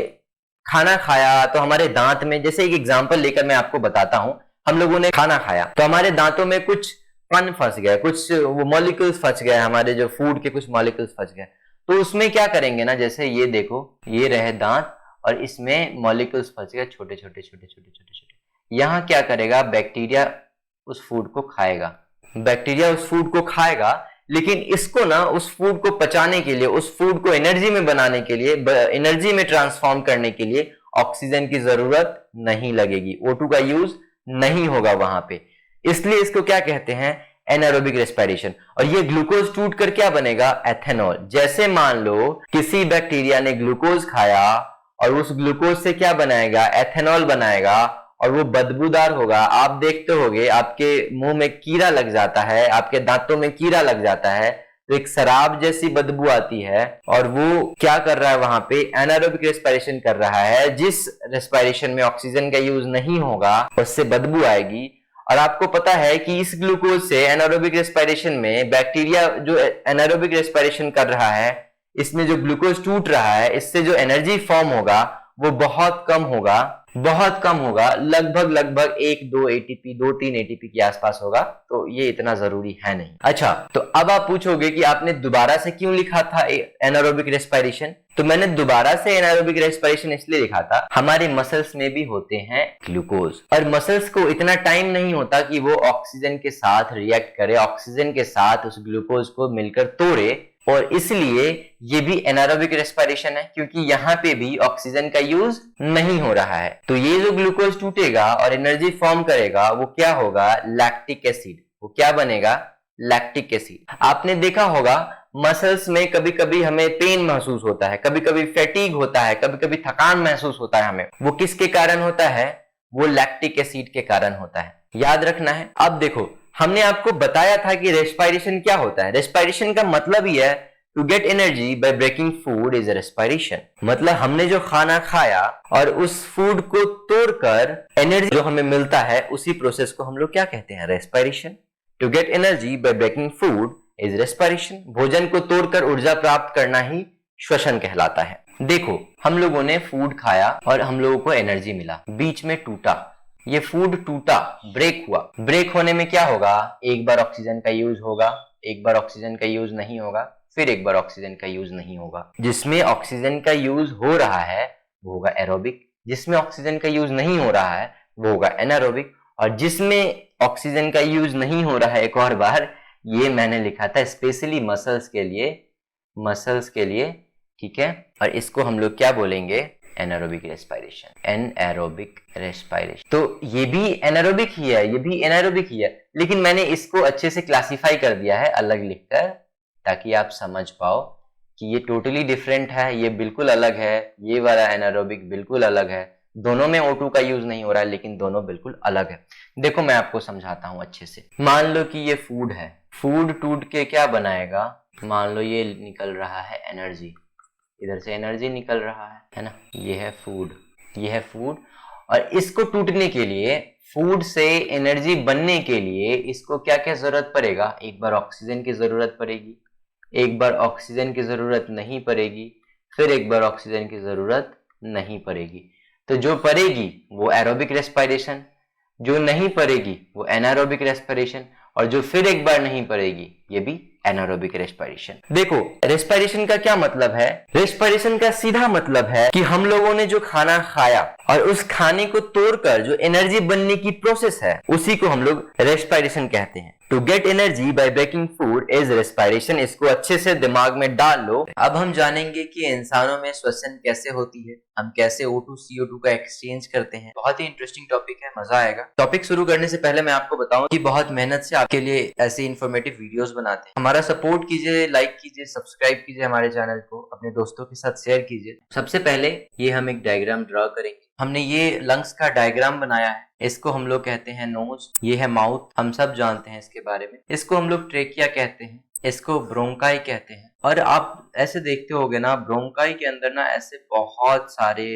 खाना खाया तो हमारे दांत में, जैसे एक एग्जांपल लेकर मैं आपको बताता हूं, हम लोगों ने खाना खाया तो हमारे दांतों में कुछ कण फंस गया, कुछ वो मॉलिक्यूल्स फंस गए, हमारे जो फूड के कुछ मॉलिक्यूल्स फंस गए। तो उसमें क्या करेंगे ना, जैसे ये देखो, ये रहे दांत और इसमें मॉलिक्यूल्स फंस गए, छोटे छोटे छोटे छोटे छोटे छोटे। यहां क्या करेगा, बैक्टीरिया उस फूड को खाएगा, बैक्टीरिया उस फूड को खाएगा, लेकिन इसको ना उस फूड को पचाने के लिए, उस फूड को एनर्जी में बनाने के लिए, एनर्जी में ट्रांसफॉर्म करने के लिए ऑक्सीजन की जरूरत नहीं लगेगी, O2 का यूज नहीं होगा वहां पे। इसलिए इसको क्या कहते हैं, एनारोबिक रेस्पिरेशन। और ये ग्लूकोज टूट कर क्या बनेगा, एथेनॉल। जैसे मान लो किसी बैक्टीरिया ने ग्लूकोज खाया और उस ग्लूकोज से क्या बनाएगा, एथेनॉल बनाएगा, और वो बदबूदार होगा। आप देखते होगे आपके मुंह में कीड़ा लग जाता है, आपके दांतों में कीड़ा लग जाता है, तो एक शराब जैसी बदबू आती है। और वो क्या कर रहा है, वहां पे एनारोबिक रेस्पिरेशन कर रहा है। जिस रेस्पिरेशन में ऑक्सीजन का यूज नहीं होगा उससे बदबू आएगी। और आपको पता है कि इस ग्लूकोज से एनारोबिक रेस्पिरेशन में बैक्टीरिया जो एनारोबिक रेस्पिरेशन कर रहा है, इसमें जो ग्लूकोज टूट रहा है, इससे जो एनर्जी फॉर्म होगा वो बहुत कम होगा। बहुत कम होगा, लगभग 1-2 एटीपी, 2-3 एटीपी के आसपास होगा, तो ये इतना जरूरी है नहीं। अच्छा, तो अब आप पूछोगे कि आपने दोबारा से क्यों लिखा था एनारोबिक रेस्पिरेशन? तो मैंने दोबारा से एनारोबिक रेस्पिरेशन इसलिए लिखा था, हमारे मसल्स में भी होते हैं ग्लूकोज, और मसल्स को इतना टाइम नहीं होता कि वो ऑक्सीजन के साथ रिएक्ट करे, ऑक्सीजन के साथ उस ग्लूकोज को मिलकर तोड़े, और इसलिए ये भी एनारोबिक रेस्पिरेशन है, क्योंकि यहाँ पे भी ऑक्सीजन का यूज नहीं हो रहा है। तो ये जो ग्लूकोज टूटेगा और एनर्जी फॉर्म करेगा, वो क्या होगा? Lactic acid. वो क्या बनेगा? Lactic acid. आपने देखा होगा मसल्स में कभी कभी हमें पेन महसूस होता है, कभी कभी फैटीग होता है, कभी कभी थकान महसूस होता है हमें, वो किसके कारण होता है? वो लैक्टिक एसिड के कारण होता है, याद रखना है। अब देखो, हमने आपको बताया था कि रेस्पिरेशन क्या होता है। रेस्पिरेशन का मतलब ही है to get energy by breaking food is respiration. मतलब हमने जो खाना खाया और उस फूड को तोड़कर एनर्जी जो हमें मिलता है, उसी प्रोसेस को हम लोग क्या कहते हैं? Respiration. To get energy by breaking food is respiration. भोजन को तोड़कर ऊर्जा प्राप्त करना ही श्वसन कहलाता है। देखो, हम लोगों ने फूड खाया और हम लोगों को एनर्जी मिला, बीच में टूटा, ये फूड टूटा, ब्रेक हुआ। ब्रेक होने में क्या होगा? एक बार ऑक्सीजन का यूज होगा, एक बार ऑक्सीजन का यूज नहीं होगा, फिर एक बार ऑक्सीजन का यूज नहीं होगा। जिसमें ऑक्सीजन का यूज हो रहा है वो होगा एरोबिक, जिसमें ऑक्सीजन का यूज नहीं हो रहा है वो होगा एनारोबिक, और जिसमें ऑक्सीजन का यूज नहीं हो रहा है, एक और बार, ये मैंने लिखा था स्पेशली मसल्स के लिए, मसल्स के लिए, ठीक है। और इसको हम लोग क्या बोलेंगे? Anaerobic respiration, anaerobic respiration. तो ये भी एनारोबिक ही है, ये भी एनारोबिक ही है, लेकिन मैंने इसको अच्छे से क्लासिफाई कर दिया है अलग लिखकर, ताकि आप समझ पाओ कि ये टोटली डिफरेंट है, ये बिल्कुल अलग है, ये वाला एनारोबिक बिल्कुल अलग है। दोनों में O2 का यूज नहीं हो रहा है, लेकिन दोनों बिल्कुल अलग है। देखो, मैं आपको समझाता हूं अच्छे से। मान लो कि ये फूड है, फूड टूट के क्या बनाएगा? मान लो ये निकल रहा है एनर्जी, इधर से एनर्जी निकल रहा है ना? ये है फूड, ये है फूड, और इसको टूटने के लिए, फूड से एनर्जी बनने के लिए इसको क्या क्या जरूरत पड़ेगा? एक बार ऑक्सीजन की जरूरत पड़ेगी, एक बार ऑक्सीजन की जरूरत नहीं पड़ेगी, फिर एक बार ऑक्सीजन की जरूरत नहीं पड़ेगी। तो जो पड़ेगी वो एरोबिक रेस्पिरेशन, जो नहीं पड़ेगी वो एनारोबिक रेस्पिरेशन, और जो फिर एक बार नहीं पड़ेगी ये भी एनारोबिक रेस्पिरेशन। देखो, रेस्पिरेशन का क्या मतलब है? रेस्पिरेशन का सीधा मतलब है कि हम लोगों ने जो खाना खाया और उस खाने को तोड़कर जो एनर्जी बनने की प्रोसेस है, उसी को हम लोग रेस्पिरेशन कहते हैं। To get energy by breaking food is respiration. इसको अच्छे से दिमाग में डाल लो। अब हम जानेंगे कि इंसानों में श्वसन कैसे होती है, हम कैसे O2 CO2 का एक्सचेंज करते हैं। बहुत ही इंटरेस्टिंग टॉपिक है, मजा आएगा। टॉपिक शुरू करने से पहले मैं आपको बताऊं कि बहुत मेहनत से आपके लिए ऐसे इन्फॉर्मेटिव वीडियोस बनाते हैं। हमारा सपोर्ट कीजिए, लाइक कीजिए, सब्सक्राइब कीजिए हमारे चैनल को, अपने दोस्तों के साथ शेयर कीजिए। सबसे पहले ये हम एक डायग्राम ड्रॉ करेंगे। हमने ये लंग्स का डायग्राम बनाया है, इसको हम लोग कहते हैं नोज, ये है माउथ, हम सब जानते हैं इसके बारे में। इसको हम लोग ट्रेकिया कहते हैं, इसको ब्रोंकाई कहते हैं। और आप ऐसे देखते होगे ना, ब्रोंकाई के अंदर ना ऐसे बहुत सारे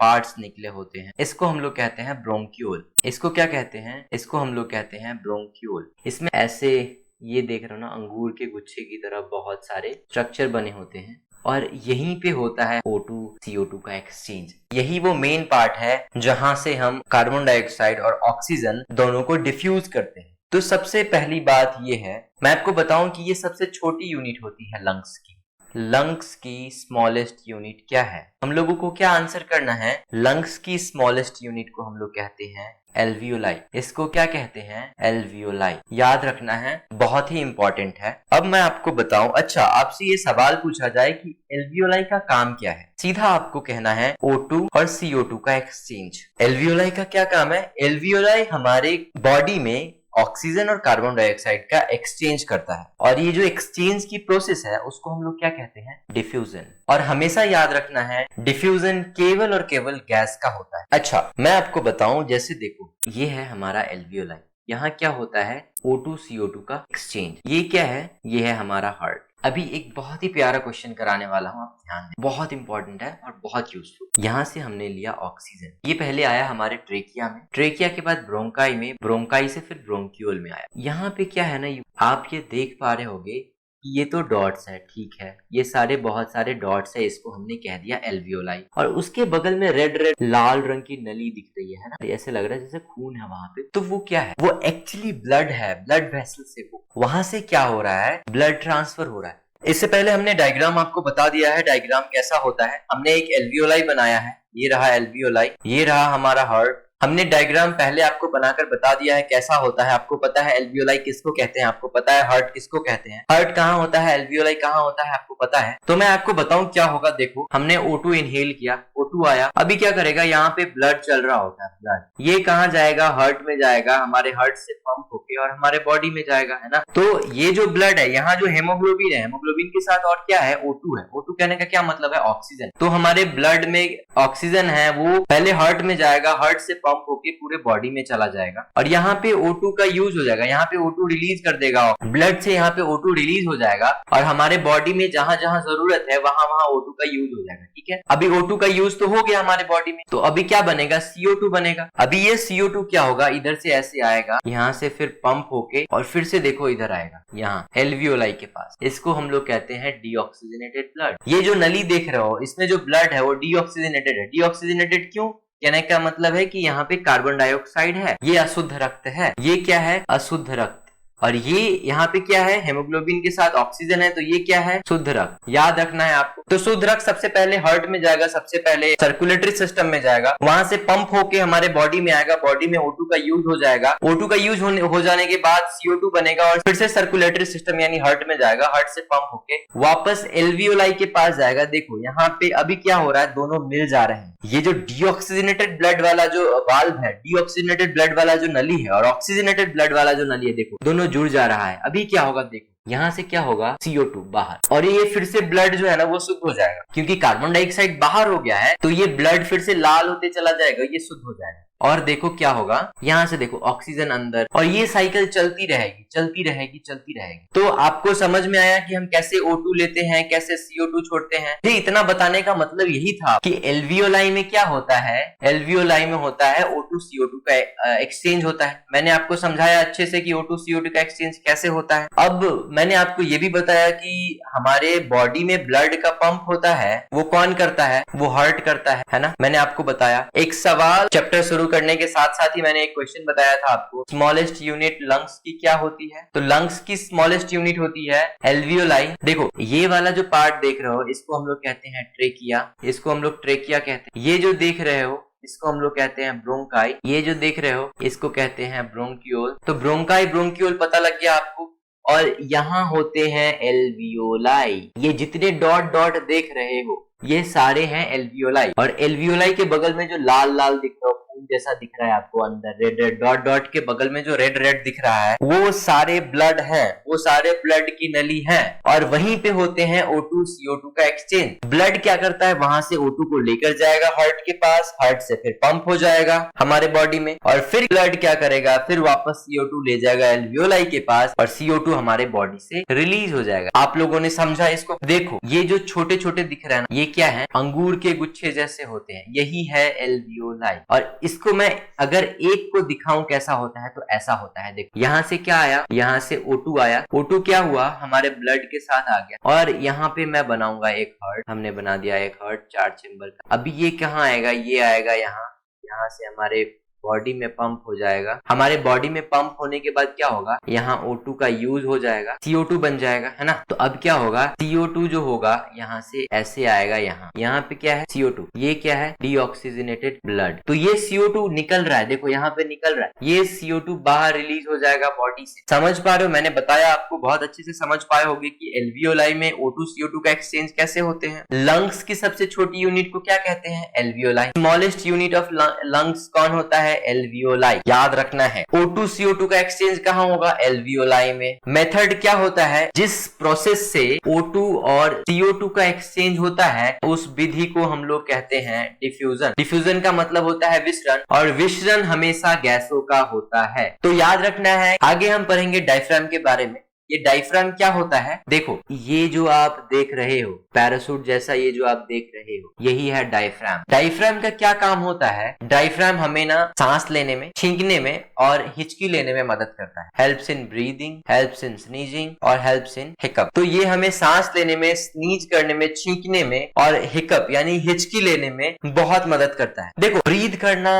पार्ट्स निकले होते हैं, इसको हम लोग कहते हैं ब्रोंक्यूल। इसको क्या कहते हैं? इसको हम लोग कहते हैं ब्रोंक्यूल। इसमें ऐसे, ये देख रहे हो ना, अंगूर के गुच्छे की तरह बहुत सारे स्ट्रक्चर बने होते हैं, और यहीं पे होता है O2 CO2 का एक्सचेंज। यही वो मेन पार्ट है जहां से हम कार्बन डाइऑक्साइड और ऑक्सीजन दोनों को डिफ्यूज करते हैं। तो सबसे पहली बात ये है, मैं आपको बताऊं कि ये सबसे छोटी यूनिट होती है लंग्स की। लंग्स की स्मॉलेस्ट यूनिट क्या है? हम लोगों को क्या आंसर करना है? लंग्स की स्मॉलेस्ट यूनिट को हम लोग कहते हैं एल्वियोलाई। इसको क्या कहते हैं? एल्वियोलाई। याद रखना है, बहुत ही इंपॉर्टेंट है। अब मैं आपको बताऊं, अच्छा, आपसे ये सवाल पूछा जाए कि एल्वियोलाई का काम क्या है, सीधा आपको कहना है O2 और CO2 का एक्सचेंज। एल्वियोलाई का क्या काम है? एल्वियोलाई हमारे बॉडी में ऑक्सीजन और कार्बन डाइऑक्साइड का एक्सचेंज करता है, और ये जो एक्सचेंज की प्रोसेस है उसको हम लोग क्या कहते हैं? डिफ्यूजन। और हमेशा याद रखना है, डिफ्यूजन केवल और केवल गैस का होता है। अच्छा, मैं आपको बताऊं, जैसे देखो, ये है हमारा एल्वियोलाई, यहाँ क्या होता है? O2 CO2 का एक्सचेंज। ये क्या है? ये है हमारा हार्ट। अभी एक बहुत ही प्यारा क्वेश्चन कराने वाला हूं, आप ध्यान दें, बहुत इंपॉर्टेंट है और बहुत यूजफुल। यहाँ से हमने लिया ऑक्सीजन, ये पहले आया हमारे ट्रेकिया में, ट्रेकिया के बाद ब्रोंकाई में, ब्रोंकाई से फिर ब्रोंक्यूल में आया। यहाँ पे क्या है ना, आप ये देख पा रहे होगे ये तो डॉट्स है, ठीक है, ये सारे बहुत सारे डॉट्स है, इसको हमने कह दिया एल्वियोलाई। और उसके बगल में रेड रेड लाल रंग की नली दिख रही है ना, ऐसे लग रहा है जैसे खून है वहां पे। तो वो क्या है? वो एक्चुअली ब्लड है, ब्लड वेसल से वो वहां से क्या हो रहा है, ब्लड ट्रांसफर हो रहा है। इससे पहले हमने डायग्राम आपको बता दिया है, डायग्राम कैसा होता है। हमने एक एल्वियोलाई बनाया है, ये रहा एल्वियोलाई, ये रहा हमारा हार्ट। हमने डायग्राम पहले आपको बनाकर बता दिया है कैसा होता है। आपको पता है एल्वियोलाई किसको कहते हैं, आपको पता है हार्ट किसको कहते हैं, हार्ट कहाँ होता है, एल्वियोलाई कहाँ होता है, आपको पता है। तो मैं आपको बताऊं क्या होगा। देखो, हमने O2 इनहेल किया, O2 आया, अभी क्या करेगा, यहाँ पे ब्लड चल रहा होता है, ब्लड ये कहाँ जाएगा, हार्ट में जाएगा, हमारे हार्ट से पंप होके और हमारे बॉडी में जाएगा, है ना। तो ये जो ब्लड है, यहाँ जो हेमोग्लोबिन है, हेमोग्लोबिन के साथ और क्या है, O2 है। O2 कहने का क्या मतलब है, ऑक्सीजन। तो हमारे ब्लड में ऑक्सीजन है, वो पहले हार्ट में जाएगा, हार्ट से पंप होके पूरे बॉडी में चला जाएगा और यहाँ पे O2 का यूज हो जाएगा, यहाँ पे O2 रिलीज कर देगा, ब्लड से यहाँ पे O2 रिलीज हो जाएगा और हमारे बॉडी में जहां जहां जरूरत है वहां वहां O2 का यूज हो जाएगा, ठीक है। अभी O2 का यूज तो हो गया हमारे बॉडी में, तो अभी क्या बनेगा, CO2 बनेगा। अभी ये CO2 क्या होगा, इधर से ऐसे आएगा, यहाँ से फिर पंप होके और फिर से देखो इधर आएगा, यहाँ एल्वियोलाई के पास। इसको हम लोग कहते हैं डीऑक्सीजनेटेड ब्लड। ये जो नली देख रहे हो, इसमें जो ब्लड है वो डीऑक्सीजनेटेड है। डीऑक्सीजनेटेड क्यों? कहने का मतलब है कि यहाँ पे कार्बन डाइऑक्साइड है, ये अशुद्ध रक्त है। ये क्या है, अशुद्ध रक्त। और ये यहाँ पे क्या है, हेमोग्लोबिन के साथ ऑक्सीजन है, तो ये क्या है, शुद्ध रक्त। याद रखना है आपको। तो शुद्ध रक्त सबसे पहले हार्ट में जाएगा, सबसे पहले सर्कुलेटरी सिस्टम में जाएगा, वहां से पंप होके हमारे बॉडी में आएगा, बॉडी में O2 का यूज हो जाएगा। O2 का यूज हो जाने के बाद CO2 बनेगा और फिर से सर्कुलेटरी सिस्टम यानी हार्ट में जाएगा, हार्ट से पंप होके वापस एल्वियोलाई के पास जाएगा। देखो यहाँ पे अभी क्या हो रहा है, दोनों मिल जा रहे हैं। ये जो डीऑक्सीजनेटेड ब्लड वाला जो वाल्व है, डीऑक्सीजनेटेड ब्लड वाला जो नली है और ऑक्सीजनेटेड ब्लड वाला जो नली है, देखो दोनों जुड़ जा रहा है। अभी क्या होगा, देखो यहाँ से क्या होगा, CO2 बाहर और ये फिर से ब्लड जो है ना वो शुद्ध हो जाएगा, क्योंकि कार्बन डाइऑक्साइड बाहर हो गया है तो ये ब्लड फिर से लाल होते चला जाएगा, ये शुद्ध हो जाएगा। और देखो क्या होगा, यहाँ से देखो ऑक्सीजन अंदर और ये साइकिल चलती रहेगी, चलती रहेगी, चलती रहेगी। तो आपको समझ में आया कि हम कैसे O2 लेते हैं, कैसे CO2 छोड़ते हैं। ये इतना बताने का मतलब यही था कि एल्वियोलाई में क्या होता है, एल्वियोलाई में होता है O2 CO2 का एक्सचेंज होता है। मैंने आपको समझाया अच्छे से कि O2 CO2 का एक्सचेंज कैसे होता है। अब मैंने आपको ये भी बताया कि हमारे बॉडी में ब्लड का पंप होता है, वो कौन करता है, वो हार्ट करता है ना। मैंने आपको बताया। एक सवाल चैप्टर शुरू करने के साथ साथ ही मैंने एक क्वेश्चन बताया था आपको, स्मॉलेस्ट यूनिट लंग्स की क्या होती है। तो लंग्स की स्मॉलेस्ट यूनिट होती है एल्वियोलाई। देखो ये वाला जो पार्ट देख रहे हो, इसको हम लोग कहते हैं ट्रेकिया, इसको हम लोग ट्रेकिया कहते हैं। ये जो देख रहे हो इसको हम लोग कहते हैं ब्रोंकाई, ये जो देख रहे हो इसको कहते हैं ब्रोंकियोल। तो ब्रोंकाई ब्रोंकियोल पता लग गया आपको। और यहाँ होते हैं एल्वियोलाई। ये जितने डॉट डॉट देख रहे हो ये सारे हैं एल्वियोलाई। और एल्वियोलाई के बगल में जो लाल लाल दिख रहा है, खून जैसा दिख रहा है आपको अंदर, रेड रेड डॉट डॉट के बगल में जो रेड रेड दिख रहा है, वो सारे ब्लड हैं, वो सारे ब्लड की नली है। और वहीं पे होते हैं O2 CO2 का एक्सचेंज। ब्लड क्या करता है, वहां से O2 को लेकर जाएगा हार्ट के पास, हार्ट से फिर पंप हो जाएगा हमारे बॉडी में और फिर ब्लड क्या करेगा, फिर वापस CO2 ले जाएगा एल्वियोलाई के पास और CO2 हमारे बॉडी से रिलीज हो जाएगा। आप लोगों ने समझा इसको। देखो ये जो छोटे छोटे दिख रहा है ना, ये क्या है, अंगूर के गुच्छे जैसे होते हैं, यही है एल्वियोलाई। और इसको मैं अगर एक को दिखाऊं कैसा होता है तो ऐसा होता है। देखो यहाँ से क्या आया, यहाँ से O2 आया, O2 क्या हुआ, हमारे ब्लड के साथ आ गया और यहाँ पे मैं बनाऊंगा एक हार्ट। हमने बना दिया एक हार्ट 4 चैम्बर का। अभी ये कहाँ आएगा, ये आएगा यहाँ, यहाँ से हमारे बॉडी में पंप हो जाएगा। हमारे बॉडी में पंप होने के बाद क्या होगा, यहाँ O2 का यूज हो जाएगा, CO2 बन जाएगा, है ना। तो अब क्या होगा, CO2 जो होगा यहाँ से ऐसे आएगा, यहाँ पे क्या है CO2, ये क्या है डीऑक्सीजनेटेड ब्लड। तो ये CO2 निकल रहा है, देखो यहाँ पे निकल रहा है, ये CO2 बाहर रिलीज हो जाएगा बॉडी से। समझ पा रहे हो, मैंने बताया आपको, बहुत अच्छे से समझ पाए होंगे कि एल्वियोलाई में O2 CO2 का एक्सचेंज कैसे होते हैं। लंग्स की सबसे छोटी यूनिट को क्या कहते हैं, alveoli. Smallest unit of lungs कौन होता है, एल्वियोलाई। याद रखना है O2 CO2 का एक्सचेंज कहाँ होगा, एल्वियोलाई में। मेथड क्या होता है, जिस प्रोसेस से O2 और CO2 का एक्सचेंज होता है उस विधि को हम लोग कहते हैं डिफ्यूजन। डिफ्यूजन का मतलब होता है विसरण, और विसरण हमेशा गैसों का होता है। तो याद रखना है। आगे हम पढ़ेंगे डायफ्राम के बारे में। ये डायफ्राम क्या होता है, देखो ये जो आप देख रहे हो पैराशूट जैसा, ये जो आप देख रहे हो यही है डायफ्राम। डायफ्राम का क्या काम होता है, डायफ्राम हमें ना सांस लेने में, छींकने में और हिचकी लेने में मदद करता है। Helps in breathing, helps in sneezing और हेल्प्स इन हिकअप। तो ये हमें सांस लेने में, स्नीज करने में, छींकने में और हिकअप यानी हिचकी लेने में बहुत मदद करता है। देखो ब्रीद करना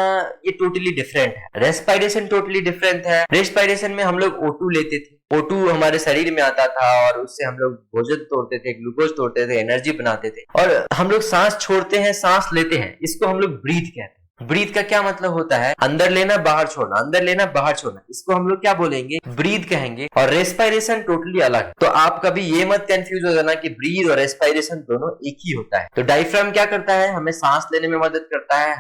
ये टोटली डिफरेंट है, रेस्पिरेशन टोटली डिफरेंट है। रेस्पिरेशन में हम लोग O2 लेते थे, O2 हमारे शरीर में आता था और उससे हम लोग भोजन तोड़ते थे, ग्लूकोज तोड़ते थे, एनर्जी बनाते थे। और हम लोग सांस छोड़ते हैं, सांस लेते हैं, इसको हम लोग ब्रीथ कहते हैं। ब्रीथ का क्या मतलब होता है, अंदर लेना बाहर छोड़ना, अंदर लेना बाहर छोड़ना, इसको हम लोग क्या बोलेंगे, ब्रीथ कहेंगे। और रेस्पिरेशन टोटली अलग है। तो आप कभी ये मत कंफ्यूज हो जाना कि ब्रीथ और रेस्पिरेशन दोनों एक ही होता है। तो डायफ्राम क्या करता है, हमें सांस लेने में मदद करता है,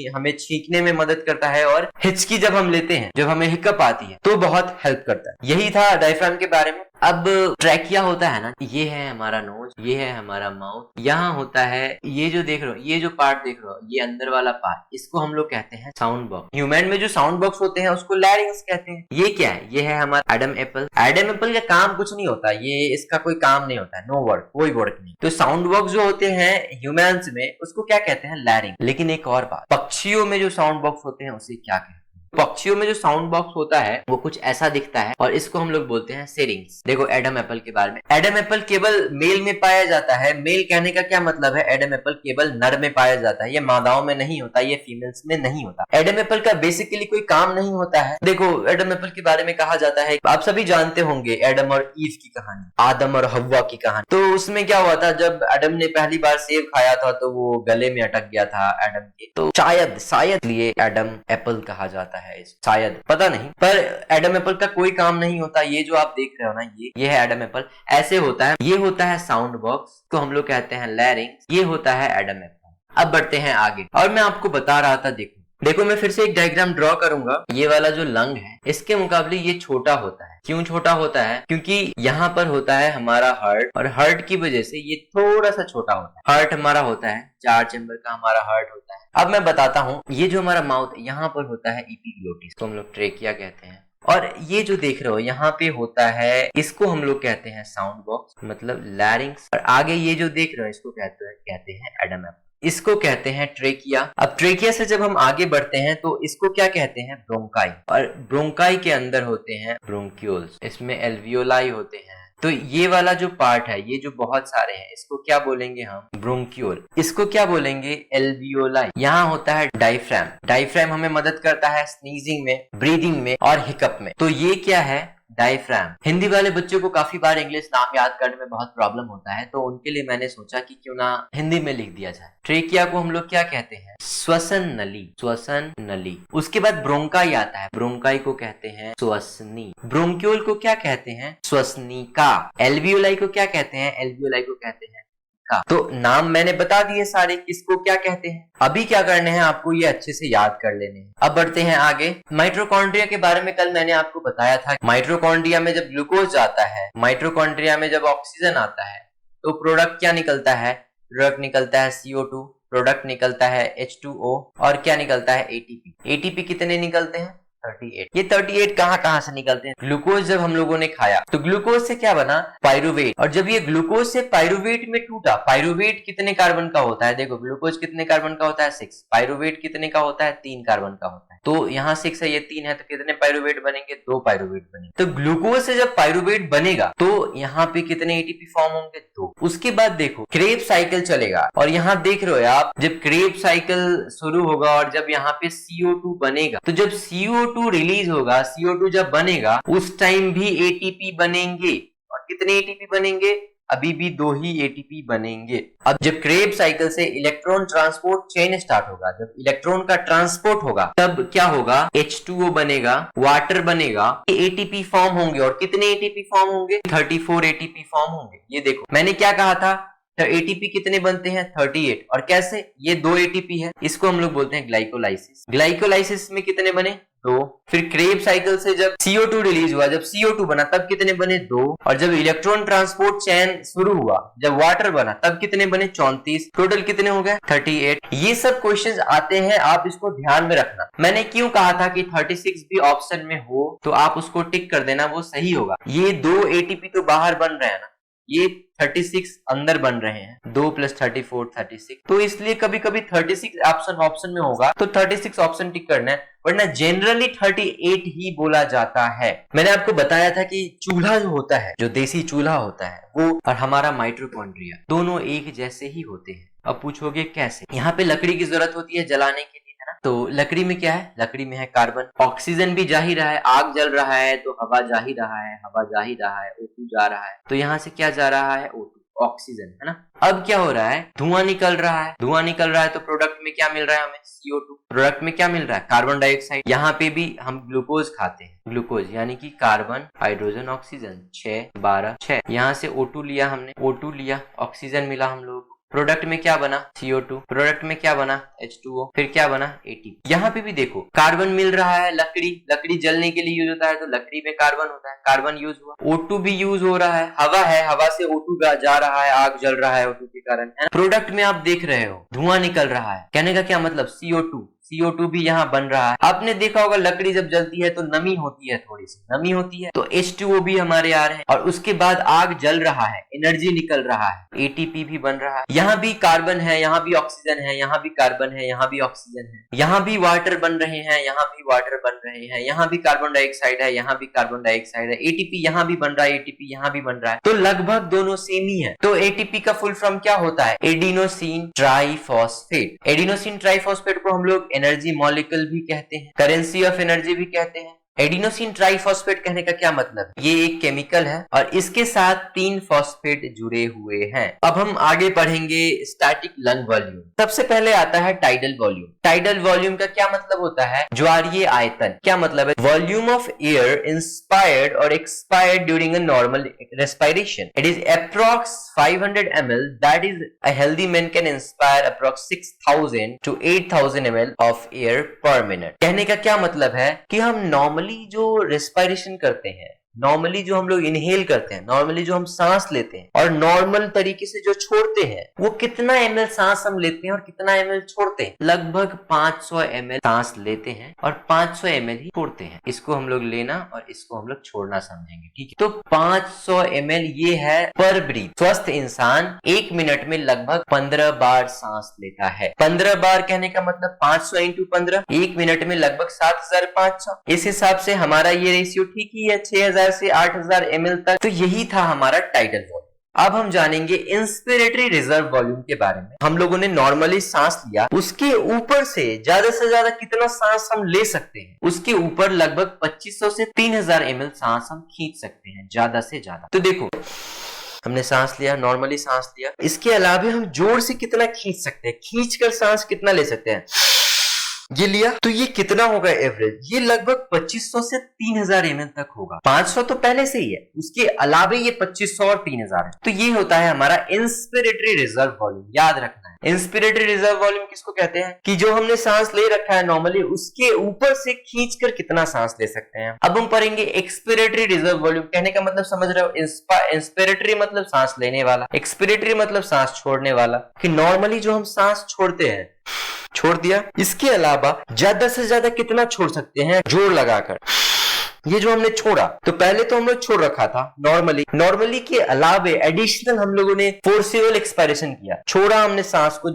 हमें छींकने में मदद करता है और हिचकी जब हम लेते हैं, जब हमें हिकअप आती है तो बहुत हेल्प करता है। यही था डायफ्राम के बारे में। अब ट्रैकिया होता है ना, ये है हमारा नोज, ये है हमारा माउथ, यहाँ होता है ये जो देख रहे हो, ये जो पार्ट देख रहे हो, ये अंदर वाला पार्ट, इसको हम लोग कहते हैं साउंड बॉक्स। ह्यूमन में जो साउंड बॉक्स होते हैं उसको लैरिंग्स कहते हैं। ये क्या है, ये है हमारा एडम एप्पल। एडम एप्पल का काम कुछ नहीं होता, ये इसका कोई काम नहीं होता है, नो वर्क, कोई वर्क नहीं। तो साउंड बॉक्स जो होते हैं ह्यूमंस में उसको क्या कहते हैं, लैरिंग। लेकिन एक और बात, पक्षियों में जो साउंड बॉक्स होते हैं उसे क्या कहते हैं, पक्षियों में जो साउंड बॉक्स होता है वो कुछ ऐसा दिखता है और इसको हम लोग बोलते हैं सेरिंग्स। देखो एडम एप्पल के बारे में, एडम एप्पल केवल मेल में पाया जाता है। मेल कहने का क्या मतलब है, एडम एप्पल केवल नर में पाया जाता है, ये मादाओं में नहीं होता, ये फीमेल्स में नहीं होता। एडम एप्पल का बेसिकली कोई काम नहीं होता है। देखो एडम एप्पल के बारे में कहा जाता है, आप सभी जानते होंगे एडम और ईव की कहानी, आदम और हव्वा की कहानी। तो उसमें क्या हुआ था, जब एडम ने पहली बार सेब खाया था तो वो गले में अटक गया था एडम के, तो शायद लिए एडम एप्पल कहा जाता है, शायद पता नहीं, पर एडम एप्पल का कोई काम नहीं होता। ये जो आप देख रहे हो ना, ये है एडम एप्पल, ऐसे होता है। ये होता है साउंड बॉक्स, तो हम लोग कहते हैं लैरिंग्स। ये होता है एडम एप्पल। अब बढ़ते हैं आगे, और मैं आपको बता रहा था, देखो मैं फिर से एक डायग्राम ड्रॉ करूंगा। ये वाला जो लंग है इसके मुकाबले ये छोटा होता है। क्यों छोटा होता है, क्योंकि यहाँ पर होता है हमारा हार्ट, और हार्ट की वजह से ये थोड़ा सा छोटा होता है। हार्ट हमारा होता है 4 चैम्बर का, हमारा हार्ट होता है। अब मैं बताता हूँ, ये जो हमारा माउथ, यहाँ पर होता है एपिग्लोटिस, तो हम लोग ट्रेकिया कहते हैं। और ये जो देख रहे हो यहाँ पे होता है, इसको हम लोग कहते हैं साउंड बॉक्स, मतलब लैरिंग्स। और आगे ये जो देख रहे हो इसको कहते हैं एडम एप्पल, इसको कहते हैं ट्रेकिया। अब ट्रेकिया से जब हम आगे बढ़ते हैं तो इसको क्या कहते हैं, ब्रोंकाई। और ब्रोंकाई के अंदर होते हैं ब्रोंक्यूल्स, इसमें एल्वियोलाई होते हैं। तो ये वाला जो पार्ट है, ये जो बहुत सारे हैं, इसको क्या बोलेंगे हम, ब्रोंक्यूल। इसको क्या बोलेंगे, एल्वियोलाई। यहाँ होता है डायफ्राम। डायफ्राम हमें मदद करता है स्नीजिंग में, ब्रीदिंग में और हिकअप में। तो ये क्या है, डायफ्राम। हिंदी वाले बच्चों को काफी बार इंग्लिश नाम याद करने में बहुत प्रॉब्लम होता है, तो उनके लिए मैंने सोचा कि क्यों ना हिंदी में लिख दिया जाए। ट्रेकिया को हम लोग क्या कहते हैं, श्वसन नली, श्वसन नली। उसके बाद ब्रोंकाई आता है, ब्रोंकाई को कहते हैं श्वसनी। ब्रोंक्यूल को क्या कहते हैं, श्वसनिका। एल्वियोलाई को क्या कहते हैं, एल्वियोलाई को कहते हैं का। तो नाम मैंने बता दिए सारे, किसको क्या कहते हैं। अभी क्या करने हैं, आपको ये अच्छे से याद कर लेने हैं। अब बढ़ते हैं आगे। माइटोकॉन्ड्रिया के बारे में कल मैंने आपको बताया था। माइटोकॉन्ड्रिया में जब ग्लूकोज आता है, माइटोकॉन्ड्रिया में जब ऑक्सीजन आता है, तो प्रोडक्ट क्या निकलता है, प्रोडक्ट निकलता है CO2, प्रोडक्ट निकलता है H2O, और क्या निकलता है, ATP। ATP कितने निकलते हैं, 38। ये 38 कहाँ से निकलते हैं, ग्लूकोज जब हम लोगों ने खाया तो ग्लूकोज से क्या बना, पायरुवेट। और जब ये ग्लूकोज से पायरुवेट में टूटा, पायरुवेट कितने कार्बन का होता है, देखो ग्लूकोज कितने कार्बन का होता है, 6। पायरुवेट कितने का होता है, 3 कार्बन का होता है। तो यहाँ 6 है, ये 3 है, तो कितने पायरुवेट बनेंगे, 2 पायरुवेट बनेंगे। तो ग्लूकोज से जब पायरुवेट बनेगा तो यहाँ पे कितने ATP फॉर्म होंगे, 2। उसके बाद देखो क्रेब्स साइकिल चलेगा, और यहाँ देख रहे हो आप, जब क्रेब्स साइकिल शुरू होगा और जब यहाँ पे CO2 बनेगा, तो जब CO2 रिलीज होगा, CO2 जब बनेगा उस टाइम भी ATP बनेंगे। और कितने ATP बनेंगे, अभी भी 2 ही ATP बनेंगे। अब जब क्रेब्स साइकिल से इलेक्ट्रॉन ट्रांसपोर्ट चेन स्टार्ट होगा, जब इलेक्ट्रॉन का ट्रांसपोर्ट होगा, तब क्या होगा, H2O बनेगा, वाटर बनेगा, ATP फॉर्म होंगे। और कितने ATP फॉर्म होंगे, 34 ATP फॉर्म होंगे। ये देखो मैंने क्या कहा था, तो ATP कितने बनते हैं, 38। और कैसे, ये 2 ATP है, इसको हम लोग बोलते हैं ग्लाइकोलाइसिस। ग्लाइकोलाइसिस में कितने बने, 2। फिर क्रेब साइकिल से जब CO2 रिलीज हुआ, जब CO2 बना तब कितने बने 2। और जब इलेक्ट्रॉन ट्रांसपोर्ट चेन शुरू हुआ, जब वाटर बना तब कितने बने 34। टोटल कितने हो गए 38। ये सब क्वेश्चंस आते हैं, आप इसको ध्यान में रखना। मैंने क्यों कहा था कि 36 भी ऑप्शन में हो तो आप उसको टिक कर देना, वो सही होगा। ये 2 ATP तो बाहर बन रहे हैं ना, ये 36 अंदर बन रहे हैं, 2 + 34 36, तो इसलिए कभी कभी 36 ऑप्शन में होगा तो 36 ऑप्शन टिक करना है, वरना जनरली 38 ही बोला जाता है। मैंने आपको बताया था कि चूल्हा जो होता है, जो देसी चूल्हा होता है, वो और हमारा माइटोकॉन्ड्रिया दोनों एक जैसे ही होते हैं। अब पूछोगे कैसे? यहाँ पे लकड़ी की जरूरत होती है जलाने के लिए, तो लकड़ी में क्या है? लकड़ी में है कार्बन, ऑक्सीजन भी जा ही रहा है, आग जल रहा है तो हवा जा ही रहा है, हवा जा ही रहा है, O2 जा रहा है, तो यहाँ से क्या जा रहा है? O2, ऑक्सीजन, है ना। अब क्या हो रहा है? धुआं निकल रहा है, धुआं निकल रहा है तो प्रोडक्ट में क्या मिल रहा है हमें? CO2। प्रोडक्ट में क्या मिल रहा है? Carbon dioxide. यहाँ पे भी हम ग्लूकोज खाते हैं, ग्लूकोज यानी कि कार्बन, हाइड्रोजन, ऑक्सीजन, 6 12 6। यहाँ से O2 लिया हमने, O2 लिया, ऑक्सीजन मिला हम लोग, प्रोडक्ट में क्या बना? CO2। प्रोडक्ट में क्या बना? H2O। फिर क्या बना? ATP। यहाँ पे भी देखो कार्बन मिल रहा है, लकड़ी जलने के लिए यूज होता है तो लकड़ी में कार्बन होता है, कार्बन यूज हुआ, O2 भी यूज हो रहा है, हवा है, हवा से O2 जा रहा है, आग जल रहा है O2 के कारण, है। प्रोडक्ट में आप देख रहे हो धुआं निकल रहा है, कहने का क्या मतलब? CO2 भी यहाँ बन रहा है। आपने देखा होगा लकड़ी जब जलती है तो नमी होती है, थोड़ी सी नमी होती है, तो H2O भी हमारे आ रहे हैं, और उसके बाद आग जल रहा है, एनर्जी निकल रहा है, ATP भी बन रहा है। यहाँ भी कार्बन है, यहाँ भी ऑक्सीजन है, यहाँ भी कार्बन है, यहाँ भी ऑक्सीजन है, यहाँ भी वाटर बन रहे हैं, यहाँ भी वाटर बन रहे हैं, यहाँ भी कार्बन डाइऑक्साइड है, यहाँ भी कार्बन डाइऑक्साइड है, ATP यहाँ भी बन रहा है, ATP यहाँ भी बन रहा है, तो लगभग दोनों सेम ही है। तो ATP का फुल फॉर्म क्या होता है? Adenosine triphosphate. एडिनोसिन ट्राइफॉस्फेट को हम लोग एनर्जी मॉलिक्यूल भी कहते हैं, करेंसी ऑफ एनर्जी भी कहते हैं। एडिनोसिन ट्राइफॉस्फेट कहने का क्या मतलब? ये एक केमिकल है और इसके साथ 3 फॉस्फेट जुड़े हुए हैं। अब हम आगे पढ़ेंगे स्टैटिक लंग वॉल्यूम। सबसे पहले आता है टाइडल वॉल्यूम। टाइडल वॉल्यूम का क्या मतलब होता है? ज्वारीय आयतन। क्या मतलब है? वॉल्यूम ऑफ एयर इंस्पायर्ड और expired during a normal respiration. It is approx 500 ml, that is a healthy man can inspire approx 6000 to 8000 ml of air पर मिनट। कहने का क्या मतलब है कि हम नॉर्मली जो रेस्पिरेशन करते हैं, नॉर्मली जो हम लोग इनहेल करते हैं, नॉर्मली जो हम सांस लेते हैं और नॉर्मल तरीके से जो छोड़ते हैं, वो कितना ml सांस हम लेते हैं और कितना ml छोड़ते हैं? लगभग 500 ml सांस लेते हैं और 500 ml ही छोड़ते हैं। इसको हम लोग लेना और इसको हम लोग छोड़ना समझेंगे, ठीक है। तो 500 ml ये है पर ब्रीथ। स्वस्थ इंसान 1 मिनट में लगभग 15 बार सांस लेता है। 15 बार कहने का मतलब 500 × 15, 1 मिनट में लगभग 7500। इस हिसाब से हमारा ये रेशियो ठीक ही है, 6000 से 8000 ml तक। तो यही था हमारा टाइडल वॉल्यूम। अब हम जानेंगे इंस्पिरेटरी रिजर्व वॉल्यूम के बारे में। हम लोगों ने नॉर्मली सांस लिया, उसके ऊपर से ज्यादा कितना सांस हम ले सकते हैं? उसके ऊपर लगभग 2500 से 3000 ml सांस हम खींच सकते हैं, ज्यादा से ज्यादा। तो देखो हमने सांस लिया, नॉर्मली सांस लिया, इसके अलावा हम जोर से कितना खींच सकते हैं? खींचकर सांस कितना ले सकते हैं? ये लिया, तो ये कितना होगा एवरेज? ये लगभग 2500 से 3000 ml तक होगा। 500 तो पहले से ही है, उसके अलावा ये 2500 और 3000 है। तो ये होता है हमारा इंस्पिरेटरी रिजर्व वॉल्यूम। याद रखना है, इंस्पिरेटरी रिजर्व वॉल्यूम किसको कहते हैं? कि जो हमने सांस ले रखा है नॉर्मली, उसके ऊपर से खींचकर कितना सांस ले सकते हैं। अब हम पढ़ेंगे एक्सपिरेटरी रिजर्व वॉल्यूम। कहने का मतलब समझ रहे हो? इंस्पिरेटरी मतलब सांस लेने वाला, एक्सपिरेटरी मतलब सांस छोड़ने वाला। कि नॉर्मली जो हम सांस छोड़ते हैं, छोड़ दिया, इसके अलावा ज्यादा से ज्यादा कितना छोड़ सकते हैं जोर लगाकर? ये जो हमने छोड़ा, तो पहले तो हम लोग छोड़ रखा था नॉर्मली के अलावे एडिशनल हम लोगों ने फोर्सिबल एक्सपायरेशन किया, छोड़ा हमने सांस को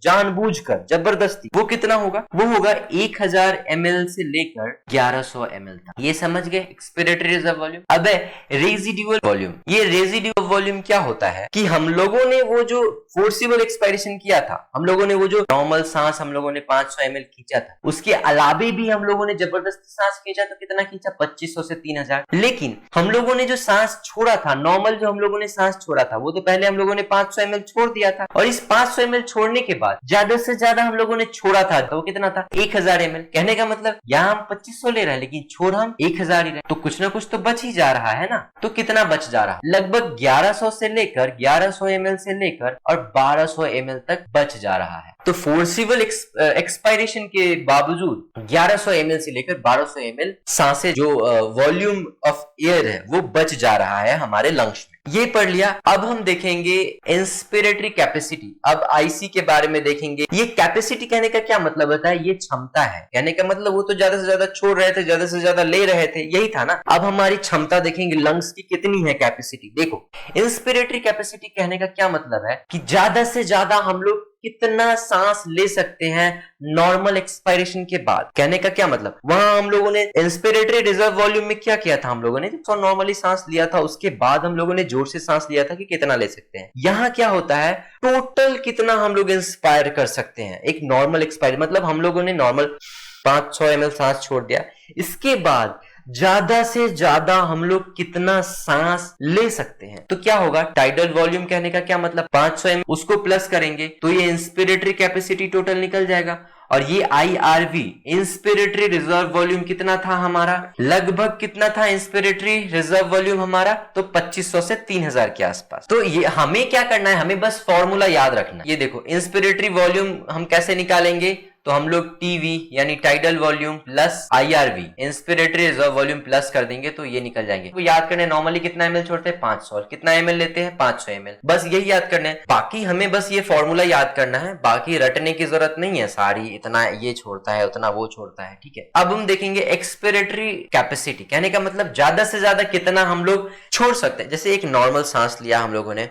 जानबूझकर, जबरदस्ती। वो कितना होगा? वो होगा 1000 ml से लेकर 1100 ml तक। ये समझ गए एक्सपिरेटरी रिजर्व वॉल्यूम। अब रेजिडुअल वॉल्यूम। ये रेजिडुअल वॉल्यूम क्या होता है कि हम लोगों ने वो जो फोर्सिबल एक्सपायरेशन किया था, हम लोगों ने वो जो नॉर्मल सांस हम लोगों ने 500 ml खींचा था, उसके अलावे भी हम लोगों ने जबरदस्ती सांस खींचा, तो कितना खींचा? 2500 से 3000। लेकिन हम लोगों ने जो सांस छोड़ा था, नॉर्मल जो हम लोगों ने सांस छोड़ा था, वो तो पहले हम लोगों ने 500 ml छोड़ दिया था, और इस 500 ml छोड़ने के बाद ज्यादा से ज्यादा हम लोगों ने छोड़ा था, तो वो कितना था? 1000 ml। कहने का मतलब यहाँ हम 2500 ले रहे हैं लेकिन छोड़ हम 1000 ही रहे, तो कुछ ना कुछ तो बच ही जा रहा है ना। तो कितना बच जा रहा है? लगभग 1100 से लेकर 1100 ml से लेकर और 1200 ml तक बच जा रहा है। तो फोर्सिबल एक्सपायरेशन के बावजूद 1100 ml से लेकर 1200 ml सांसें जो वॉल्यूम ऑफ एयर है वो बच जा रहा है हमारे लंग्स में। ये पढ़ लिया। अब हम देखेंगे इंस्पिरेटरी कैपेसिटी। अब आईसी के बारे में देखेंगे। ये कैपेसिटी कहने का क्या मतलब होता है? ये क्षमता है। कहने का मतलब वो तो ज्यादा से ज्यादा छोड़ रहे थे, ज्यादा से ज्यादा ले रहे थे, यही था ना। अब हमारी क्षमता देखेंगे लंग्स की कितनी है कैपेसिटी। देखो, इंस्पिरेटरी कैपेसिटी कहने का क्या मतलब है कि ज्यादा से ज्यादा हम लोग कितना सांस ले सकते हैं नॉर्मल एक्सपायरेशन के बाद। कहने का क्या मतलब, वहां हम लोगों ने इंस्पिरेटरी रिजर्व वॉल्यूम में क्या किया था? हम लोगों ने जब नॉर्मली सांस लिया था उसके बाद हम लोगों ने जोर से सांस लिया था कि कितना ले सकते हैं। यहां क्या होता है, टोटल कितना हम लोग इंस्पायर कर सकते हैं। एक नॉर्मल एक्सपायर मतलब हम लोगों ने नॉर्मल 500 ml सांस छोड़ दिया, इसके बाद ज्यादा से ज्यादा हम लोग कितना सांस ले सकते हैं। तो क्या होगा, टाइडल वॉल्यूम कहने का क्या मतलब, 500 ml, उसको प्लस करेंगे तो ये इंस्पिरेटरी कैपेसिटी टोटल निकल जाएगा। और ये IRV इंस्पिरेटरी रिजर्व वॉल्यूम कितना था हमारा, लगभग कितना था इंस्पिरेटरी रिजर्व वॉल्यूम हमारा, तो 2500 से 3000 के आसपास। तो ये हमें क्या करना है, हमें बस फॉर्मूला याद रखना है। ये देखो, इंस्पिरेटरी वॉल्यूम हम कैसे निकालेंगे, तो हम लोग टीवी यानी tidal volume plus IRV inspiratory reserve volume plus कर देंगे तो ये निकल जाएंगे। तो याद करने, नॉर्मली कितना ml छोड़ते हैं? 500। कितना ml लेते हैं? 500 ml। बस यही याद करना है, बाकी हमें बस ये फॉर्मूला याद करना है, बाकी रटने की जरूरत नहीं है सारी, इतना ये छोड़ता है उतना वो छोड़ता है, ठीक है। अब हम देखेंगे एक्सपिरेटरी कैपेसिटी। कहने का मतलब ज्यादा से ज्यादा कितना हम लोग छोड़ सकते हैं। जैसे एक नॉर्मल सांस लिया हम लोगों ने,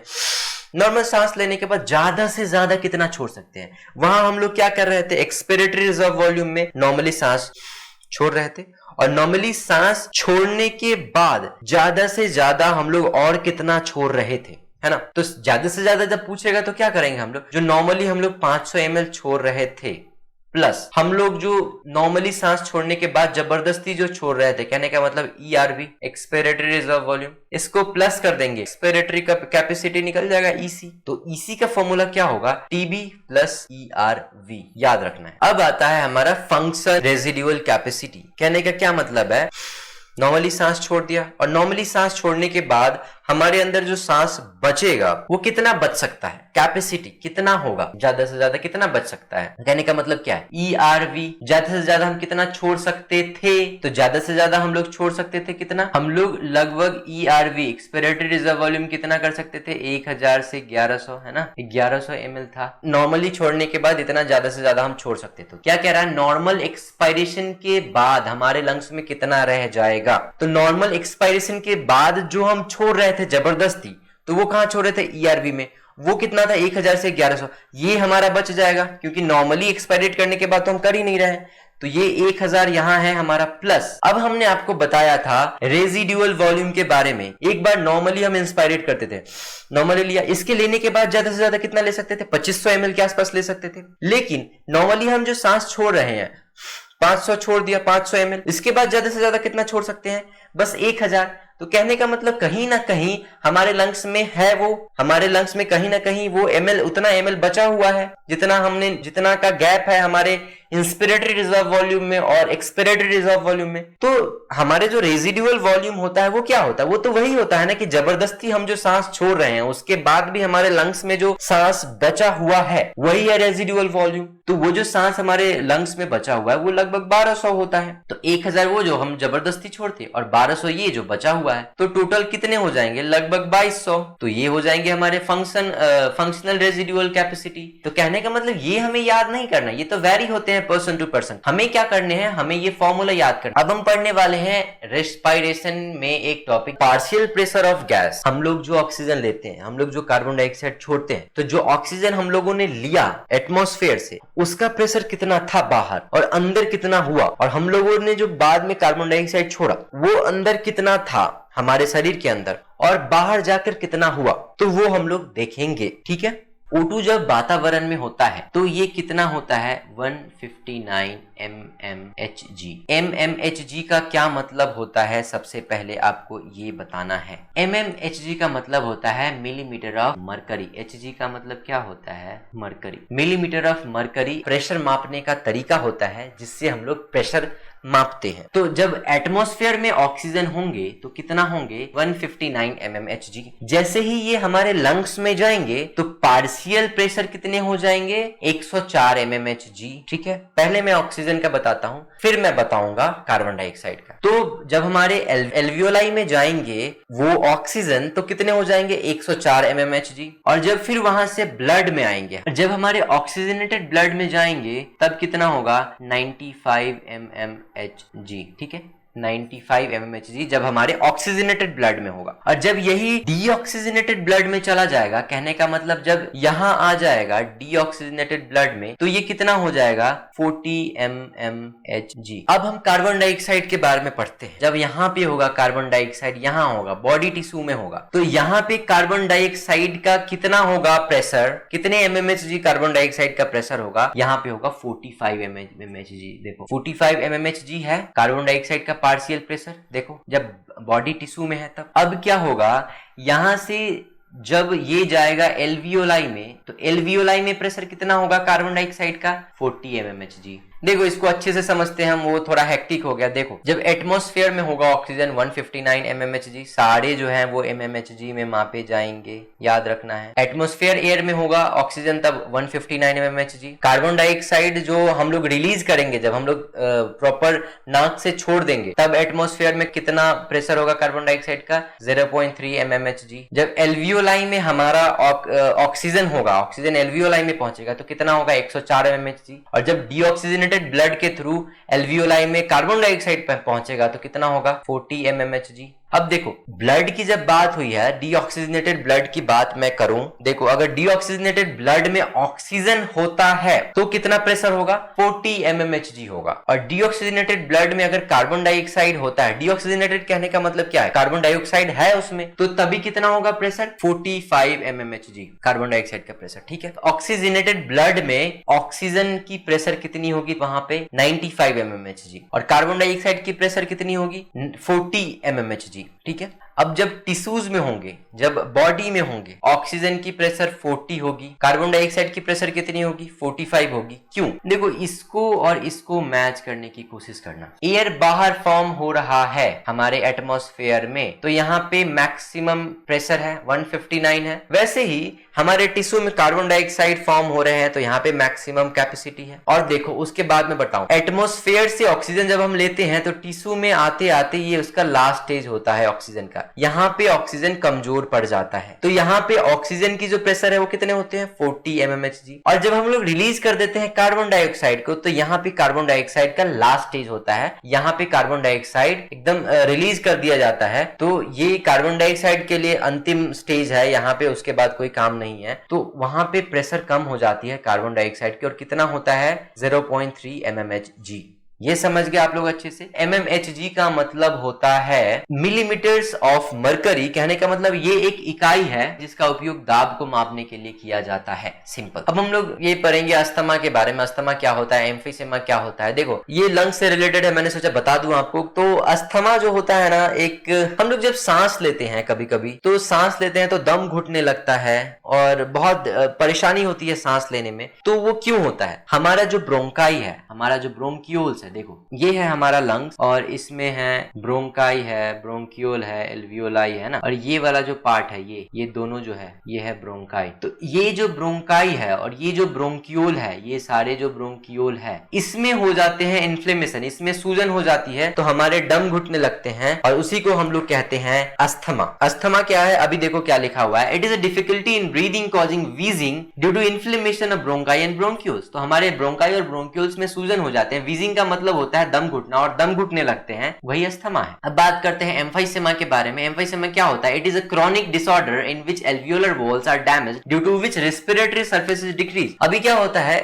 नॉर्मल सांस लेने के बाद ज्यादा से ज्यादा कितना छोड़ सकते हैं। वहां हम लोग क्या कर रहे थे, एक्सपिरेटरी रिजर्व वॉल्यूम में नॉर्मली सांस छोड़ रहे थे, और नॉर्मली सांस छोड़ने के बाद ज्यादा से ज्यादा हम लोग और कितना छोड़ रहे थे, है ना। तो ज्यादा से ज्यादा जब पूछेगा तो क्या करेंगे हम लोग, जो नॉर्मली हम लोग 500 ml छोड़ रहे थे प्लस हम लोग जो नॉर्मली सांस छोड़ने के बाद जबरदस्ती जो छोड़ रहे थे, कहने का मतलब ERV एक्सपिरेटरी रिजर्व वॉल्यूम, इसको प्लस कर देंगे, एक्सपिरेटरी का कैपेसिटी निकल जाएगा EC। तो EC का फॉर्मूला क्या होगा, TB प्लस ERV, याद रखना है। अब आता है हमारा फंक्शन रेजिडुअल कैपेसिटी। कहने का क्या मतलब है, नॉर्मली सांस छोड़ दिया और नॉर्मली सांस छोड़ने के बाद हमारे अंदर जो सांस बचेगा वो कितना बच सकता है, कैपेसिटी कितना होगा, ज्यादा से ज्यादा कितना बच सकता है। कहने का मतलब क्या है, ERV ज्यादा से ज्यादा हम कितना छोड़ सकते थे, तो ज्यादा से ज्यादा हम लोग छोड़ सकते थे कितना, हम लोग लगभग ERV एक्सपिरेटरी रिजर्व वॉल्यूम कितना कर सकते थे, 1000 से 1100, है ना, 1100 ml था। नॉर्मली छोड़ने के बाद इतना ज्यादा से ज्यादा हम छोड़ सकते थे। क्या कह रहा है, नॉर्मल एक्सपायरेशन के बाद हमारे लंग्स में कितना रह जाएगा। तो नॉर्मल एक्सपायरेशन के बाद जो हम छोड़ रहे थे जबरदस्ती, तो वो कहां छोड़ रहे थे, ERV में, वो कितना था 1000 से 1100, ये हमारा बच जाएगा क्योंकि नॉर्मली एक्सपायरेट करने के बाद तो हम कर ही नहीं रहे हैं, तो ये 1000 यहां है हमारा प्लस। अब हमने आपको बताया था रेजिडुअल वॉल्यूम के बारे में, एक बार नॉर्मली हम इंस्पायरेट करते थे, नॉर्मली लिया, इसके लेने के बाद ज्यादा से ज्यादा कितना ले सकते थे, 2500 ml के आसपास ले सकते थे। लेकिन नॉर्मली हम जो सांस छोड़ रहे हैं 500 छोड़ दिया, 500 ml, इसके बाद ज्यादा से ज्यादा कितना छोड़ सकते हैं, बस 1000। तो कहने का मतलब कहीं ना कहीं हमारे लंग्स में है वो, हमारे लंग्स में कहीं ना कहीं वो ml, उतना ml बचा हुआ है जितना का गैप है हमारे इंस्पिरेटरी रिजर्व वॉल्यूम में और एक्सपिरेटरी रिजर्व वॉल्यूम में। तो हमारे जो रेजिडुअल वॉल्यूम होता है वो क्या होता है, वो तो वही होता है ना कि जबरदस्ती हम जो सांस छोड़ रहे हैं उसके बाद भी हमारे लंग्स में जो सांस बचा हुआ है वही है रेजिडुअल वॉल्यूम। तो वो जो सांस हमारे लंग्स में बचा हुआ है वो लगभग 1200 होता है। तो 1000 वो जो हम जबरदस्ती छोड़ते और 1200 ये जो बचा हुआ है, तो टोटल कितने हो जाएंगे, लगभग 2200। तो ये हो जाएंगे हमारे फंक्शनल रेजिडुअल कैपेसिटी। तो कहने का मतलब ये हमें याद नहीं करना, ये तो वेरी होते हैं पर्सन टू पर्सन। हमें क्या करने हैं, हमें ये फॉर्मूला याद करना। अब हम पढ़ने वाले हैं रेस्पिरेशन में एक topic, partial pressure of gas. हम लोग जो ऑक्सीजन लेते हैं, हम लोग जो कार्बन डाइऑक्साइड छोड़ते हैं, तो जो ऑक्सीजन हम लोगों ने लिया एटमॉस्फेयर से, उसका प्रेशर कितना था बाहर और अंदर कितना हुआ, और हम लोगों ने जो बाद में कार्बन डाइऑक्साइड छोड़ा वो अंदर कितना था हमारे शरीर के अंदर और बाहर जाकर कितना हुआ, तो वो हम लोग देखेंगे, ठीक है। O2 जब वातावरण में होता है तो ये कितना होता है 159 mmHg। mmHg का क्या मतलब होता है, सबसे पहले आपको ये बताना है। mmHg का मतलब होता है मिलीमीटर ऑफ मरकरी। Hg का मतलब क्या होता है, mercury. Millimetre of mercury pressure मापने का तरीका होता है जिससे हम लोग प्रेशर मापते हैं। तो जब एटमॉस्फेयर में ऑक्सीजन होंगे तो कितना होंगे 159 mmHg। जैसे ही ये हमारे लंग्स में जाएंगे तो पार्शियल प्रेशर कितने हो जाएंगे 104 mmHg। ठीक है, पहले मैं ऑक्सीजन का बताता हूं, फिर मैं बताऊंगा कार्बन डाइऑक्साइड का। तो जब हमारे एल्वियोलाई में जाएंगे वो ऑक्सीजन तो कितने हो जाएंगे 104 mmHg। और जब फिर वहां से ब्लड में आएंगे, जब हमारे ऑक्सीजनेटेड ब्लड में जाएंगे तब कितना होगा 95 mmHg। ठीक है, 95 mmHg जब हमारे ऑक्सीजनेटेड ब्लड में होगा। और जब यही डीऑक्सीजनेटेड ब्लड में चला जाएगा, कहने का मतलब जब यहां आ जाएगा डीऑक्सीजनेटेड ब्लड में, तो ये कितना हो जाएगा 40 mmHg। अब हम कार्बन डाइऑक्साइड के बारे में पढ़ते हैं। जब यहां पे होगा कार्बन डाइऑक्साइड, यहां होगा बॉडी टिश्यू में होगा, तो यहां पे कार्बन डाइऑक्साइड का कितना होगा प्रेशर, कितने mmHg कार्बन डाइऑक्साइड का प्रेशर होगा, यहां पे होगा 45 mmHg। देखो 45 mmHg है कार्बन डाइऑक्साइड का पार्शियल प्रेशर। देखो जब बॉडी टिश्यू में है तब। अब क्या होगा, यहां से जब ये जाएगा एल्वियोलाई में, तो एल्वियोलाई में प्रेशर कितना होगा कार्बन डाइऑक्साइड का 40 mmHg। देखो इसको अच्छे से समझते हैं हम, वो थोड़ा हेक्टिक हो गया। देखो जब एटमॉस्फेयर में होगा ऑक्सीजन 159 mmHg, सारे जो है वो mmHg में मापे जाएंगे, याद रखना है। एटमॉस्फेयर एयर में होगा ऑक्सीजन तब 159 mmHg। कार्बन डाइऑक्साइड जो हम लोग रिलीज करेंगे, जब हम लोग प्रॉपर नाक से छोड़ देंगे, तब एटमॉस्फेयर में कितना प्रेशर होगा कार्बन डाइऑक्साइड का 0.3 mmHg। जब एल्वियोलाई में हमारा ऑक्सीजन होगा, ऑक्सीजन एल्वियोलाई में पहुंचेगा तो कितना होगा 104 mmHg। और जब डीऑक्सीजनेटेड ब्लड के थ्रू एल्वियोलाई में कार्बन डाइऑक्साइड पहुंचेगा तो कितना होगा 40 mmHg। अब देखो ब्लड की जब बात हुई है, डीऑक्सीजनेटेड ब्लड की बात मैं करूं, देखो अगर डीऑक्सीजनेटेड ब्लड में ऑक्सीजन होता है तो कितना प्रेशर होगा 40 mmHg होगा। और डीऑक्सीजनेटेड ब्लड में अगर कार्बन डाइऑक्साइड होता है, डीऑक्सीजनेटेड कहने का मतलब क्या है, कार्बन डाइऑक्साइड है उसमें, तो तभी कितना होगा प्रेशर 45 mmHg कार्बन डाइऑक्साइड का प्रेशर। ठीक है, ऑक्सीजनेटेड ब्लड में ऑक्सीजन की प्रेशर कितनी होगी वहां पे 95 mmHg, और कार्बन डाइऑक्साइड की प्रेशर कितनी होगी 40 mmHg। ठीक है, अब जब टिश्यूज में होंगे, जब बॉडी में होंगे, ऑक्सीजन की प्रेशर 40 होगी, कार्बन डाइऑक्साइड की प्रेशर कितनी होगी 45 होगी। क्यों, देखो इसको और इसको मैच करने की कोशिश करना। एयर बाहर फॉर्म हो रहा है हमारे एटमॉस्फेयर में, तो यहाँ पे मैक्सिमम प्रेशर है 159 है। वैसे ही हमारे टिश्यू में कार्बन डाइऑक्साइड फॉर्म हो रहे हैं तो यहाँ पे मैक्सिमम कैपेसिटी है। और देखो उसके बाद में बताऊं, एटमॉस्फेयर से ऑक्सीजन जब हम लेते हैं तो टिश्यू में आते आते ये उसका लास्ट स्टेज होता है ऑक्सीजन का, यहाँ पे ऑक्सीजन कमजोर पड़ जाता है। तो यहाँ पे ऑक्सीजन की जो प्रेशर है वो कितने होते हैं 40 mmHg। और जब हम लोग रिलीज कर देते हैं कार्बन डाइऑक्साइड को, तो यहाँ पे कार्बन डाइऑक्साइड का लास्ट स्टेज होता है, यहाँ पे कार्बन डाइऑक्साइड एकदम रिलीज कर दिया जाता है। तो ये कार्बन डाइऑक्साइड के लिए अंतिम स्टेज है, यहाँ पे उसके बाद कोई काम नहीं है। तो वहां पे प्रेशर कम हो जाती है कार्बन डाइऑक्साइड की, और कितना होता है 0.3 mmHg। ये समझ गए आप लोग अच्छे से। mmHg का मतलब होता है मिलीमीटर्स ऑफ मरकरी, कहने का मतलब ये एक इकाई है जिसका उपयोग दाब को मापने के लिए किया जाता है। सिंपल। अब हम लोग ये पढ़ेंगे अस्थमा के बारे में। अस्थमा क्या होता है, एम्फीसेमा क्या होता है। देखो ये लंग्स से रिलेटेड है, मैंने सोचा बता दूं आपको। तो अस्थमा जो होता है ना, एक हम लोग जब सांस लेते हैं कभी कभी, तो सांस लेते हैं तो दम घुटने लगता है और बहुत परेशानी होती है सांस लेने में। तो वो क्यों होता है, हमारा जो ब्रोंकाई है, हमारा जो ब्रोंकियोल्स, देखो ये है हमारा लंग्स, और इसमें है ब्रोंकाई है, ब्रोंकियोल है, एल्वियोलाई है ना, और ये वाला जो पार्ट है ये दोनों जो है ये है ब्रोंकाई। तो ये जो ब्रोंकाई है और ये जो ब्रोंकियोल है, ये सारे जो ब्रोंकियोल है, इसमें हो जाते हैं इन्फ्लेमेशन, इसमें सूजन हो जाती है तो हमारे दम घुटने लगते हैं, और उसी को हम लोग कहते हैं अस्थमा। अस्थमा क्या है, अभी देखो क्या लिखा हुआ है, it is a difficulty in breathing causing wheezing due to inflammation of bronchi and bronchioles. तो हमारे ब्रोंकाई और ब्रोंकियोल्स में सूजन हो जाते हैं। वीजिंग का मतलब होता है दम घुटना और दम घुटने लगते हैं, वही अस्थमा है। अब बात करते हैं एम्फाइसेमा के बारे में। एम्फाइसेमा क्या होता है? It is a chronic disorder in which alveolar walls are damaged due to which respiratory surface is decrease. अभी क्या होता है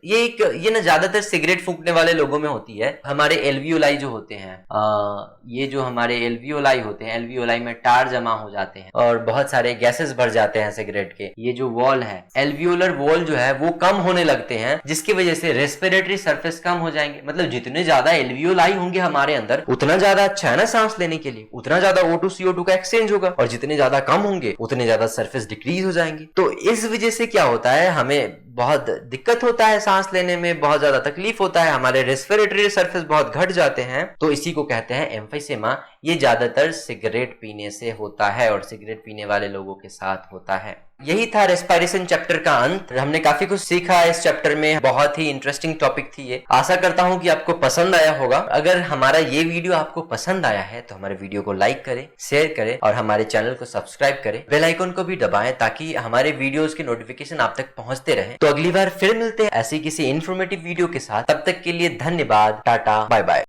ये ना ज्यादातर सिगरेट फूंकने वाले लोगों में होती है। हमारे एल्वियोलाई जो होते हैं, ये जो हमारे एल्वियोलाई होते हैं, एल्वियोलाई में टार जमा हो जाते हैं और बहुत सारे गैसेस भर जाते हैं सिगरेट के। ये जो वॉल है, एल्वियोलर वॉल जो है वो कम होने लगते हैं, जिसकी वजह से रेस्पिरेटरी सरफेस कम हो जाएंगे। मतलब जितने ज्यादा एल्वियोलाई होंगे हमारे अंदर, उतना ज्यादा अच्छा है ना सांस लेने के लिए, उतना ज्यादा O2 CO2 का एक्सचेंज होगा, और जितने ज्यादा कम होंगे उतने ज्यादा सरफेस डिक्रीज हो जाएंगे। तो इस वजह से क्या होता है, हमें बहुत दिक्कत होता है सांस लेने में, बहुत ज्यादा तकलीफ होता है, हमारे रेस्पिरेटरी सरफेस बहुत घट जाते हैं। तो इसी को कहते हैं एम्फीसेमा। ये ज्यादातर सिगरेट पीने से होता है और सिगरेट पीने वाले लोगों के साथ होता है। यही था रेस्पिरेशन चैप्टर का अंत। हमने काफी कुछ सीखा इस चैप्टर में, बहुत ही इंटरेस्टिंग टॉपिक थी ये। आशा करता हूं कि आपको पसंद आया होगा। अगर हमारा ये वीडियो आपको पसंद आया है तो हमारे वीडियो को लाइक करें, शेयर करें और हमारे चैनल को सब्सक्राइब करें। बेल आइकन को भी दबाएं ताकि हमारे वीडियोस की नोटिफिकेशन आप तक पहुंचते रहे। तो अगली बार फिर मिलते हैं ऐसी किसी इंफॉर्मेटिव वीडियो के साथ। तब तक के लिए धन्यवाद, टाटा, बाय बाय।